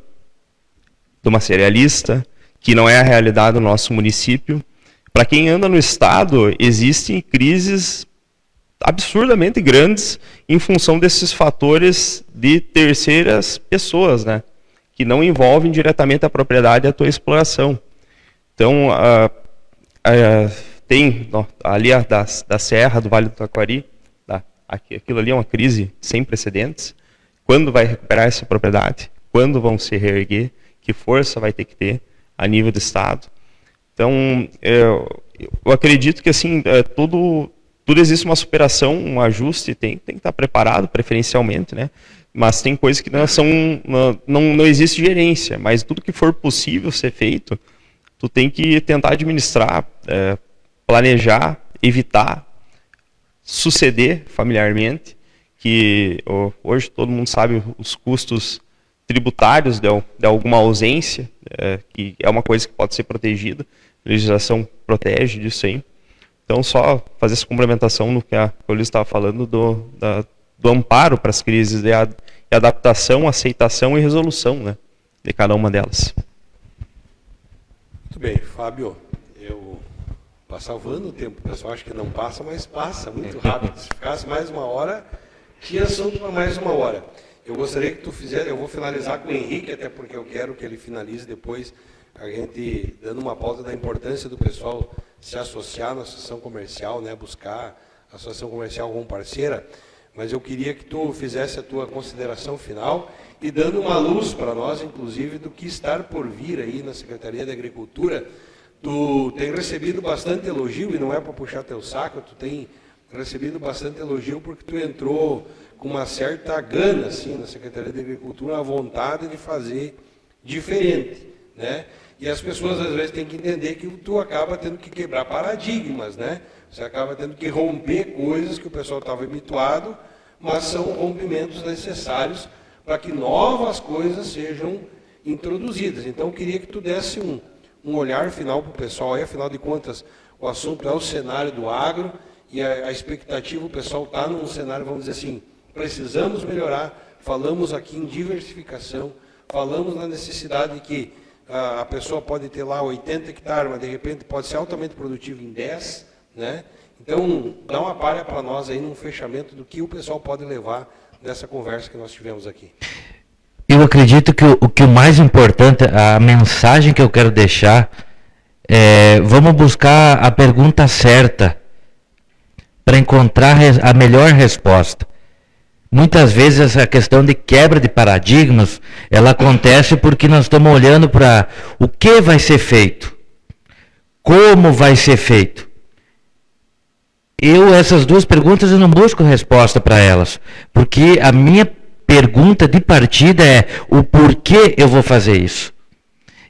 de uma cerealista, que não é a realidade do nosso município. Para quem anda no estado, existem crises absurdamente grandes em função desses fatores de terceiras pessoas, né, que não envolvem diretamente a propriedade e a tua exploração. Então, tem ali da Serra, do Vale do Taquari, aquilo ali é uma crise sem precedentes. Quando vai recuperar essa propriedade? Quando vão se reerguer? Que força vai ter que ter a nível do Estado? Então, eu acredito que assim, tudo existe uma superação, um ajuste, tem que estar preparado preferencialmente, né? Mas tem coisas que não existe gerência, mas tudo que for possível ser feito, tu tem que tentar administrar, planejar, evitar suceder familiarmente, que hoje todo mundo sabe os custos tributários de alguma ausência, que é uma coisa que pode ser protegida, a legislação protege disso aí. Então, só fazer essa complementação no que a Luiz estava falando do amparo para as crises, de adaptação, aceitação e resolução, né, de cada uma delas. Muito bem, Fábio, passar voando o tempo, o pessoal acha que não passa, mas passa muito rápido. Se ficasse mais uma hora, tinha assunto para mais uma hora. Eu gostaria que tu fizesse, eu vou finalizar com o Henrique, até porque eu quero que ele finalize depois, a gente dando uma pauta da importância do pessoal se associar na associação comercial, né, buscar a associação comercial como parceira, mas eu queria que tu fizesse a tua consideração final e dando uma luz para nós, inclusive, do que está por vir aí na Secretaria da Agricultura. Tu tem recebido bastante elogio, e não é para puxar teu saco, tu tem recebido bastante elogio porque tu entrou com uma certa gana assim, na Secretaria da Agricultura, a vontade de fazer diferente, né? E as pessoas às vezes têm que entender que tu acaba tendo que quebrar paradigmas, né? Você acaba tendo que romper coisas que o pessoal estava habituado, mas são rompimentos necessários para que novas coisas sejam introduzidas. Então eu queria que tu desse um olhar final para o pessoal, aí, afinal de contas, o assunto é o cenário do agro, e a expectativa, o pessoal está num cenário, vamos dizer assim, precisamos melhorar, falamos aqui em diversificação, falamos na necessidade de que a pessoa pode ter lá 80 hectares, mas de repente pode ser altamente produtivo em 10, né? Então, dá uma palha para nós aí num fechamento do que o pessoal pode levar dessa conversa que nós tivemos aqui. Eu acredito que o mais importante, a mensagem que eu quero deixar vamos buscar a pergunta certa para encontrar a melhor resposta. Muitas vezes essa questão de quebra de paradigmas, ela acontece porque nós estamos olhando para o que vai ser feito, como vai ser feito. Essas duas perguntas eu não busco resposta para elas, porque a minha pergunta de partida é o porquê eu vou fazer isso.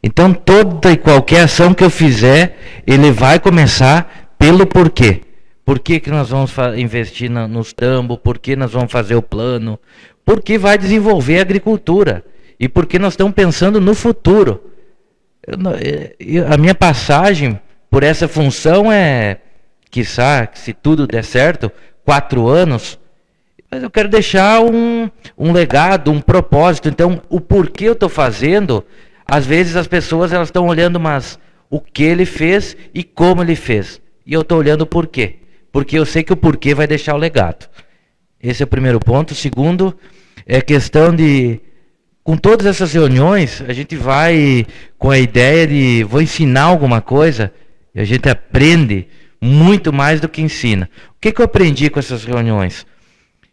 Então toda e qualquer ação que eu fizer, ele vai começar pelo porquê. Por que nós vamos investir nos tambos? Por que nós vamos fazer o plano? porque vai desenvolver a agricultura e porque nós estamos pensando no futuro. A minha passagem por essa função é, quiçá, se tudo der certo, 4 anos, mas eu quero deixar um legado, um propósito. Então, o porquê eu estou fazendo, às vezes as pessoas elas estão olhando, mas o que ele fez e como ele fez. E eu estou olhando o porquê. Porque eu sei que o porquê vai deixar o legado. Esse é o primeiro ponto. O segundo é questão de, com todas essas reuniões, a gente vai com a ideia de, vou ensinar alguma coisa, e a gente aprende muito mais do que ensina. O que eu aprendi com essas reuniões?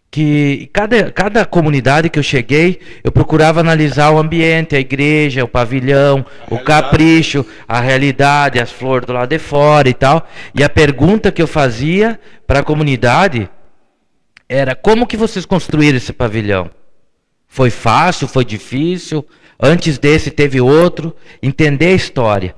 Que cada comunidade que eu cheguei, eu procurava analisar o ambiente, a igreja, o pavilhão, o capricho, a realidade, as flores do lado de fora e tal. E a pergunta que eu fazia para a comunidade era: como que vocês construíram esse pavilhão? Foi fácil? Foi difícil? Antes desse teve outro? Entender a história.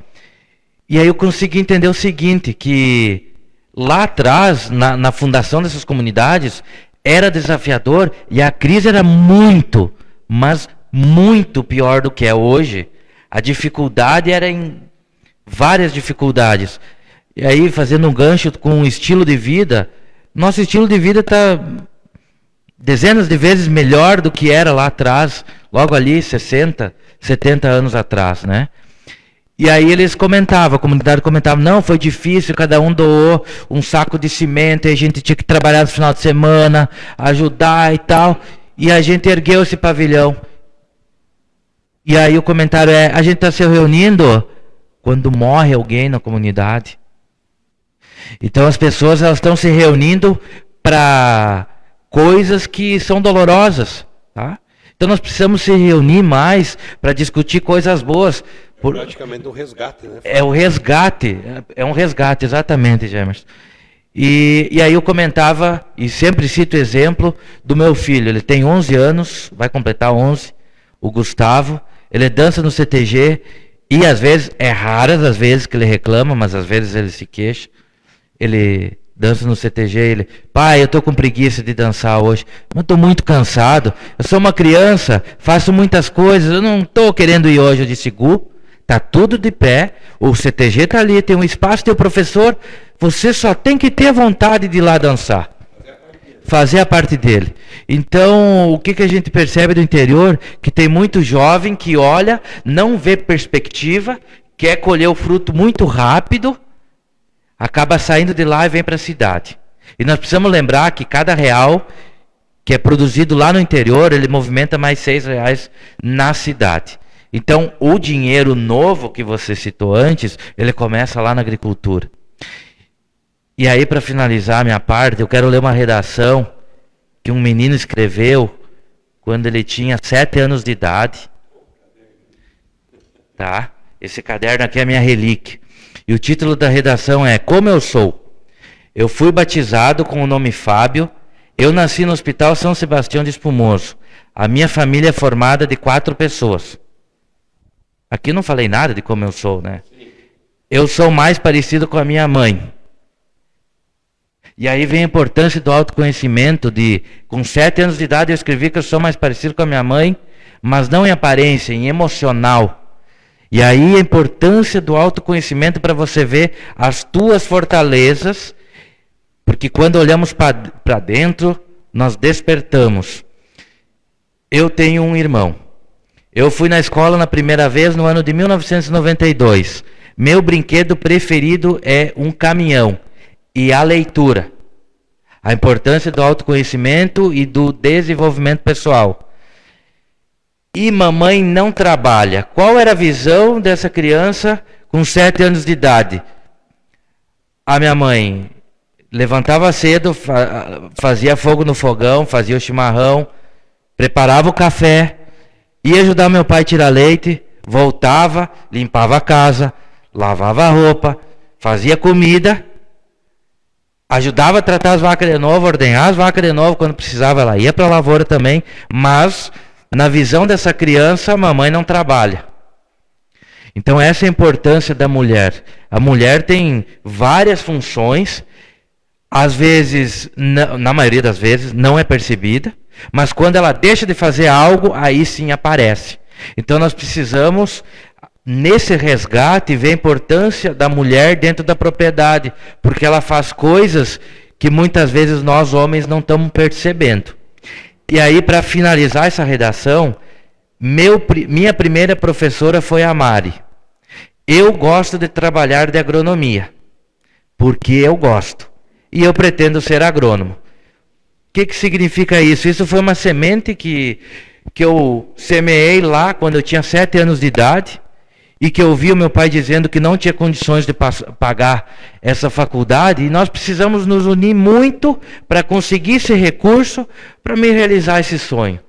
E aí eu consegui entender o seguinte, que lá atrás, na fundação dessas comunidades, era desafiador e a crise era muito, mas muito pior do que é hoje. A dificuldade era em várias dificuldades. E aí, fazendo um gancho com o estilo de vida, nosso estilo de vida está dezenas de vezes melhor do que era lá atrás, logo ali 60, 70 anos atrás, né? E aí eles comentavam, a comunidade comentava, não, foi difícil, cada um doou um saco de cimento, e a gente tinha que trabalhar no final de semana, ajudar e tal, e a gente ergueu esse pavilhão. E aí o comentário é, a gente está se reunindo quando morre alguém na comunidade. Então as pessoas elas estão se reunindo para coisas que são dolorosas, tá? Então nós precisamos se reunir mais para discutir coisas boas. Praticamente um resgate, né? É um resgate, exatamente, Gemerson. E aí eu comentava, e sempre cito o exemplo do meu filho. Ele tem 11 anos, vai completar 11, o Gustavo. Ele dança no CTG e às vezes, é raras as vezes que ele reclama, mas às vezes ele se queixa. Ele dança no CTG, ele, pai, eu estou com preguiça de dançar hoje, eu estou muito cansado, eu sou uma criança, faço muitas coisas, eu não estou querendo ir hoje. Eu disse, Gu, está tudo de pé, o CTG está ali, tem um espaço, tem o professor, você só tem que ter vontade de ir lá dançar. Fazer a parte dele. Então, o que a gente percebe do interior? Que tem muito jovem que olha, não vê perspectiva, quer colher o fruto muito rápido, acaba saindo de lá e vem para a cidade. E nós precisamos lembrar que cada real que é produzido lá no interior, ele movimenta mais R$6 na cidade. Então, o dinheiro novo que você citou antes, ele começa lá na agricultura. E aí, para finalizar a minha parte, eu quero ler uma redação que um menino escreveu quando ele tinha 7 anos de idade. Tá? Esse caderno aqui é a minha relíquia. E o título da redação é Como Eu Sou. Eu fui batizado com o nome Fábio. Eu nasci no Hospital São Sebastião de Espumoso. A minha família é formada de 4 pessoas. Aqui não falei nada de como eu sou, né? Eu sou mais parecido com a minha mãe. E aí vem a importância do autoconhecimento de, com 7 anos de idade eu escrevi que eu sou mais parecido com a minha mãe, mas não em aparência, em emocional. E aí a importância do autoconhecimento para você ver as tuas fortalezas, porque quando olhamos para dentro, nós despertamos. Eu tenho um irmão. Eu fui na escola na primeira vez no ano de 1992. Meu brinquedo preferido é um caminhão e a leitura. A importância do autoconhecimento e do desenvolvimento pessoal. E mamãe não trabalha. Qual era a visão dessa criança com 7 anos de idade? A minha mãe levantava cedo, fazia fogo no fogão, fazia o chimarrão, preparava o café, ia ajudar meu pai a tirar leite, voltava, limpava a casa, lavava a roupa, fazia comida, ajudava a tratar as vacas de novo, ordenhar as vacas de novo, quando precisava ela ia para a lavoura também, mas na visão dessa criança, a mamãe não trabalha. Então essa é a importância da mulher. A mulher tem várias funções, às vezes, na maioria das vezes, não é percebida, Mas quando ela deixa de fazer algo, aí sim aparece. Então nós precisamos, nesse resgate, ver a importância da mulher dentro da propriedade, porque ela faz coisas que muitas vezes nós homens não estamos percebendo. E aí, para finalizar essa redação, minha primeira professora foi a Mari. Eu gosto de trabalhar de agronomia, porque eu gosto. E eu pretendo ser agrônomo. O que significa isso? Isso foi uma semente que eu semeei lá quando eu tinha 7 anos de idade, e que eu ouvi o meu pai dizendo que não tinha condições de pagar essa faculdade, e nós precisamos nos unir muito para conseguir esse recurso para me realizar esse sonho.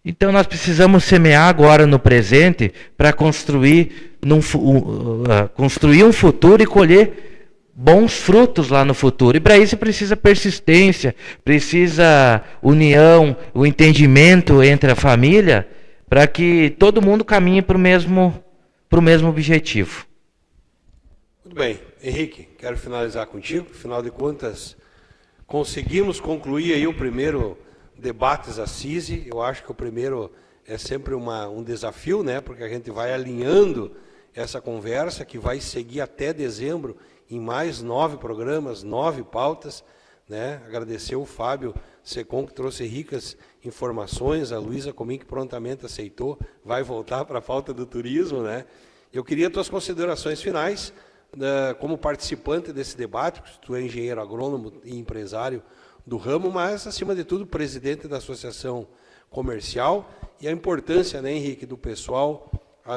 Então nós precisamos semear agora no presente para construir um futuro e colher bons frutos lá no futuro. E para isso precisa persistência, precisa união, o entendimento entre a família, para que todo mundo caminhe para o mesmo objetivo. Muito bem. Henrique, quero finalizar contigo. Afinal de contas, conseguimos concluir aí o primeiro debates Assise. Eu acho que o primeiro é sempre um desafio, né? Porque a gente vai alinhando essa conversa que vai seguir até dezembro em mais 9 programas, 9 pautas, né? Agradecer o Fábio Secom, que trouxe ricas informações, a Luísa Comim, que prontamente aceitou, vai voltar para a pauta do turismo, né? Eu queria tuas considerações finais, como participante desse debate, tu é engenheiro agrônomo e empresário do ramo, mas, acima de tudo, presidente da Associação Comercial, e a importância, né, Henrique, do pessoal,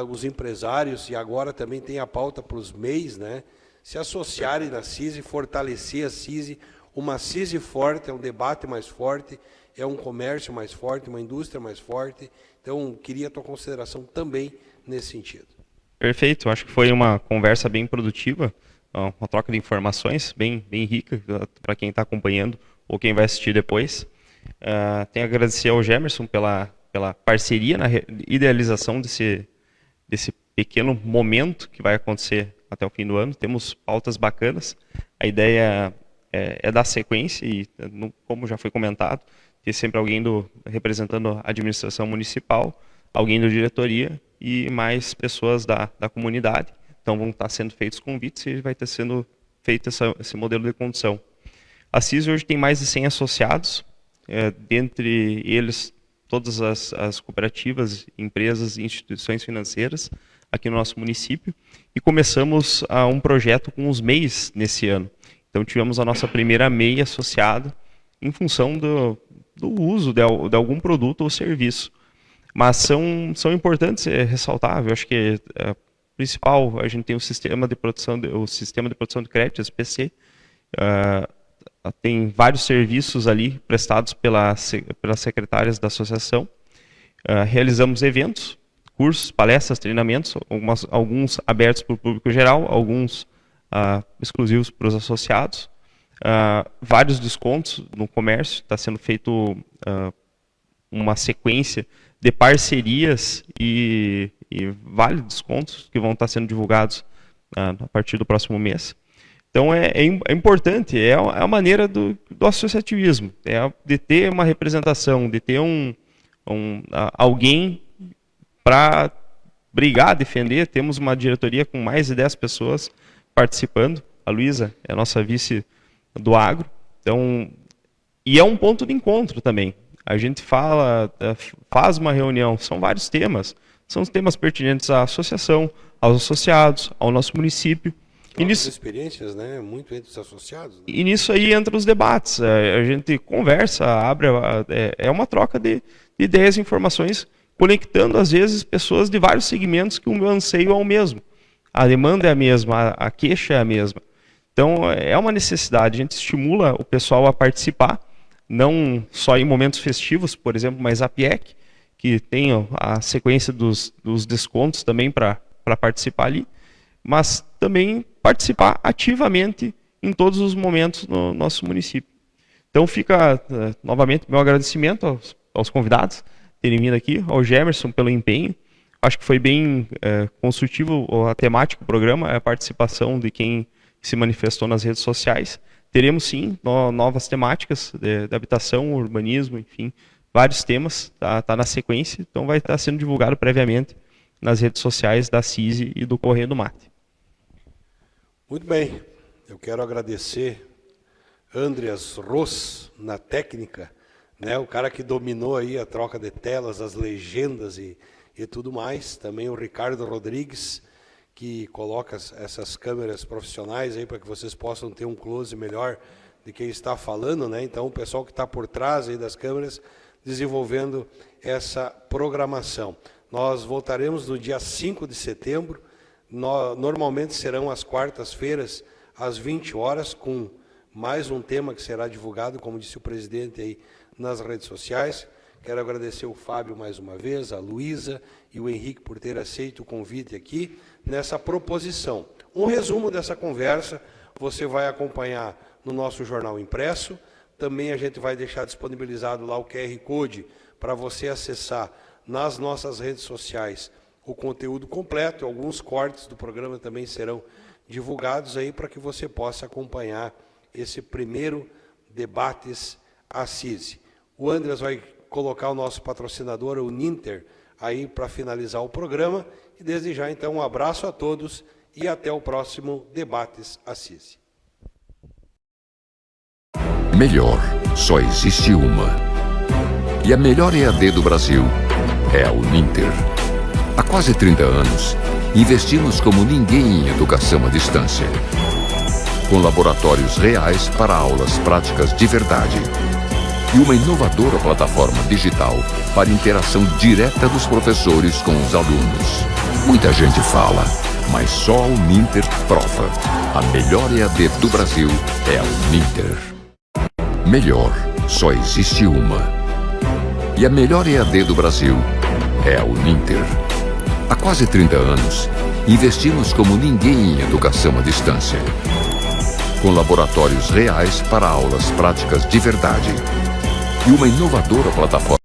os empresários, e agora também tem a pauta para os MEIs, né, se associarem na CISI, fortalecer a CISI, uma CISI forte, é um debate mais forte, é um comércio mais forte, uma indústria mais forte. Então, queria a tua consideração também nesse sentido. Perfeito, acho que foi uma conversa bem produtiva, uma troca de informações bem rica para quem está acompanhando ou quem vai assistir depois. Tenho a agradecer ao Gemerson pela parceria na idealização desse pequeno momento que vai acontecer até o fim do ano. Temos pautas bacanas, a ideia é dar sequência e, como já foi comentado, ter sempre alguém representando a administração municipal, alguém da diretoria e mais pessoas da comunidade. Então vão estar sendo feitos convites e vai estar sendo feito esse modelo de condução. A CISI hoje tem mais de 100 associados, dentre eles todas as cooperativas, empresas e instituições financeiras aqui no nosso município, e começamos um projeto com os MEIs nesse ano. Então tivemos a nossa primeira MEI associada em função do uso de algum produto ou serviço. Mas são importantes ressaltar, eu acho que principal, a gente tem o sistema de produção de crédito, SPC, tem vários serviços ali prestados pelas secretárias da associação. Realizamos eventos, cursos, palestras, treinamentos, alguns abertos para o público geral, alguns exclusivos para os associados. Vários descontos no comércio, está sendo feito uma sequência de parcerias e vários descontos que vão estar sendo divulgados a partir do próximo mês. Então é importante, é a maneira do associativismo, de ter uma representação, de ter alguém para brigar, defender. Temos uma diretoria com mais de 10 pessoas participando. A Luísa é a nossa vice do agro. Então, e é um ponto de encontro também. A gente faz uma reunião, são vários temas. São os temas pertinentes à associação, aos associados, ao nosso município. Nossas experiências, né? Muito entre os associados. Né? E nisso aí entra os debates. A gente conversa, abre, é uma troca de ideias e informações, conectando, às vezes, pessoas de vários segmentos que o anseio é o mesmo. A demanda é a mesma, a queixa é a mesma. Então, é uma necessidade. A gente estimula o pessoal a participar, não só em momentos festivos, por exemplo, mas a PIEC, que tem a sequência dos descontos também para participar ali, mas também participar ativamente em todos os momentos no nosso município. Então fica novamente meu agradecimento aos convidados terem vindo aqui, ao Gemerson pelo empenho. Acho que foi bem construtivo a temática do programa, a participação de quem se manifestou nas redes sociais. Teremos sim novas temáticas de habitação, urbanismo, enfim, vários temas, tá na sequência, então vai estar sendo divulgado previamente nas redes sociais da CISI e do Correio do Mate. Muito bem, eu quero agradecer Andreas Ross na técnica, né, o cara que dominou aí a troca de telas, as legendas e tudo mais. Também o Ricardo Rodrigues, que coloca essas câmeras profissionais aí para que vocês possam ter um close melhor de quem está falando, né? Então, o pessoal que está por trás aí das câmeras desenvolvendo essa programação. Nós voltaremos no dia 5 de setembro, normalmente serão às quartas-feiras, às 20 horas, com mais um tema que será divulgado, como disse o presidente aí, nas redes sociais. Quero agradecer o Fábio mais uma vez, a Luísa e o Henrique por ter aceito o convite aqui nessa proposição. Um resumo dessa conversa você vai acompanhar no nosso jornal impresso. Também a gente vai deixar disponibilizado lá o QR Code para você acessar nas nossas redes sociais o conteúdo completo. Alguns cortes do programa também serão divulgados aí para que você possa acompanhar esse primeiro Debates CISI. O Andreas vai colocar o nosso patrocinador, o Ninter, aí para finalizar o programa. E desde já, então, um abraço a todos e até o próximo Debates CISI. Melhor, só existe uma. E a melhor EAD do Brasil é a Uninter. Há quase 30 anos, investimos como ninguém em educação à distância. Com laboratórios reais para aulas práticas de verdade. E uma inovadora plataforma digital para interação direta dos professores com os alunos. Muita gente fala, mas só a Uninter prova. A melhor EAD do Brasil é a Uninter. Melhor, só existe uma. E a melhor EAD do Brasil é a Uninter. Há quase 30 anos, investimos como ninguém em educação à distância. Com laboratórios reais para aulas práticas de verdade. E uma inovadora plataforma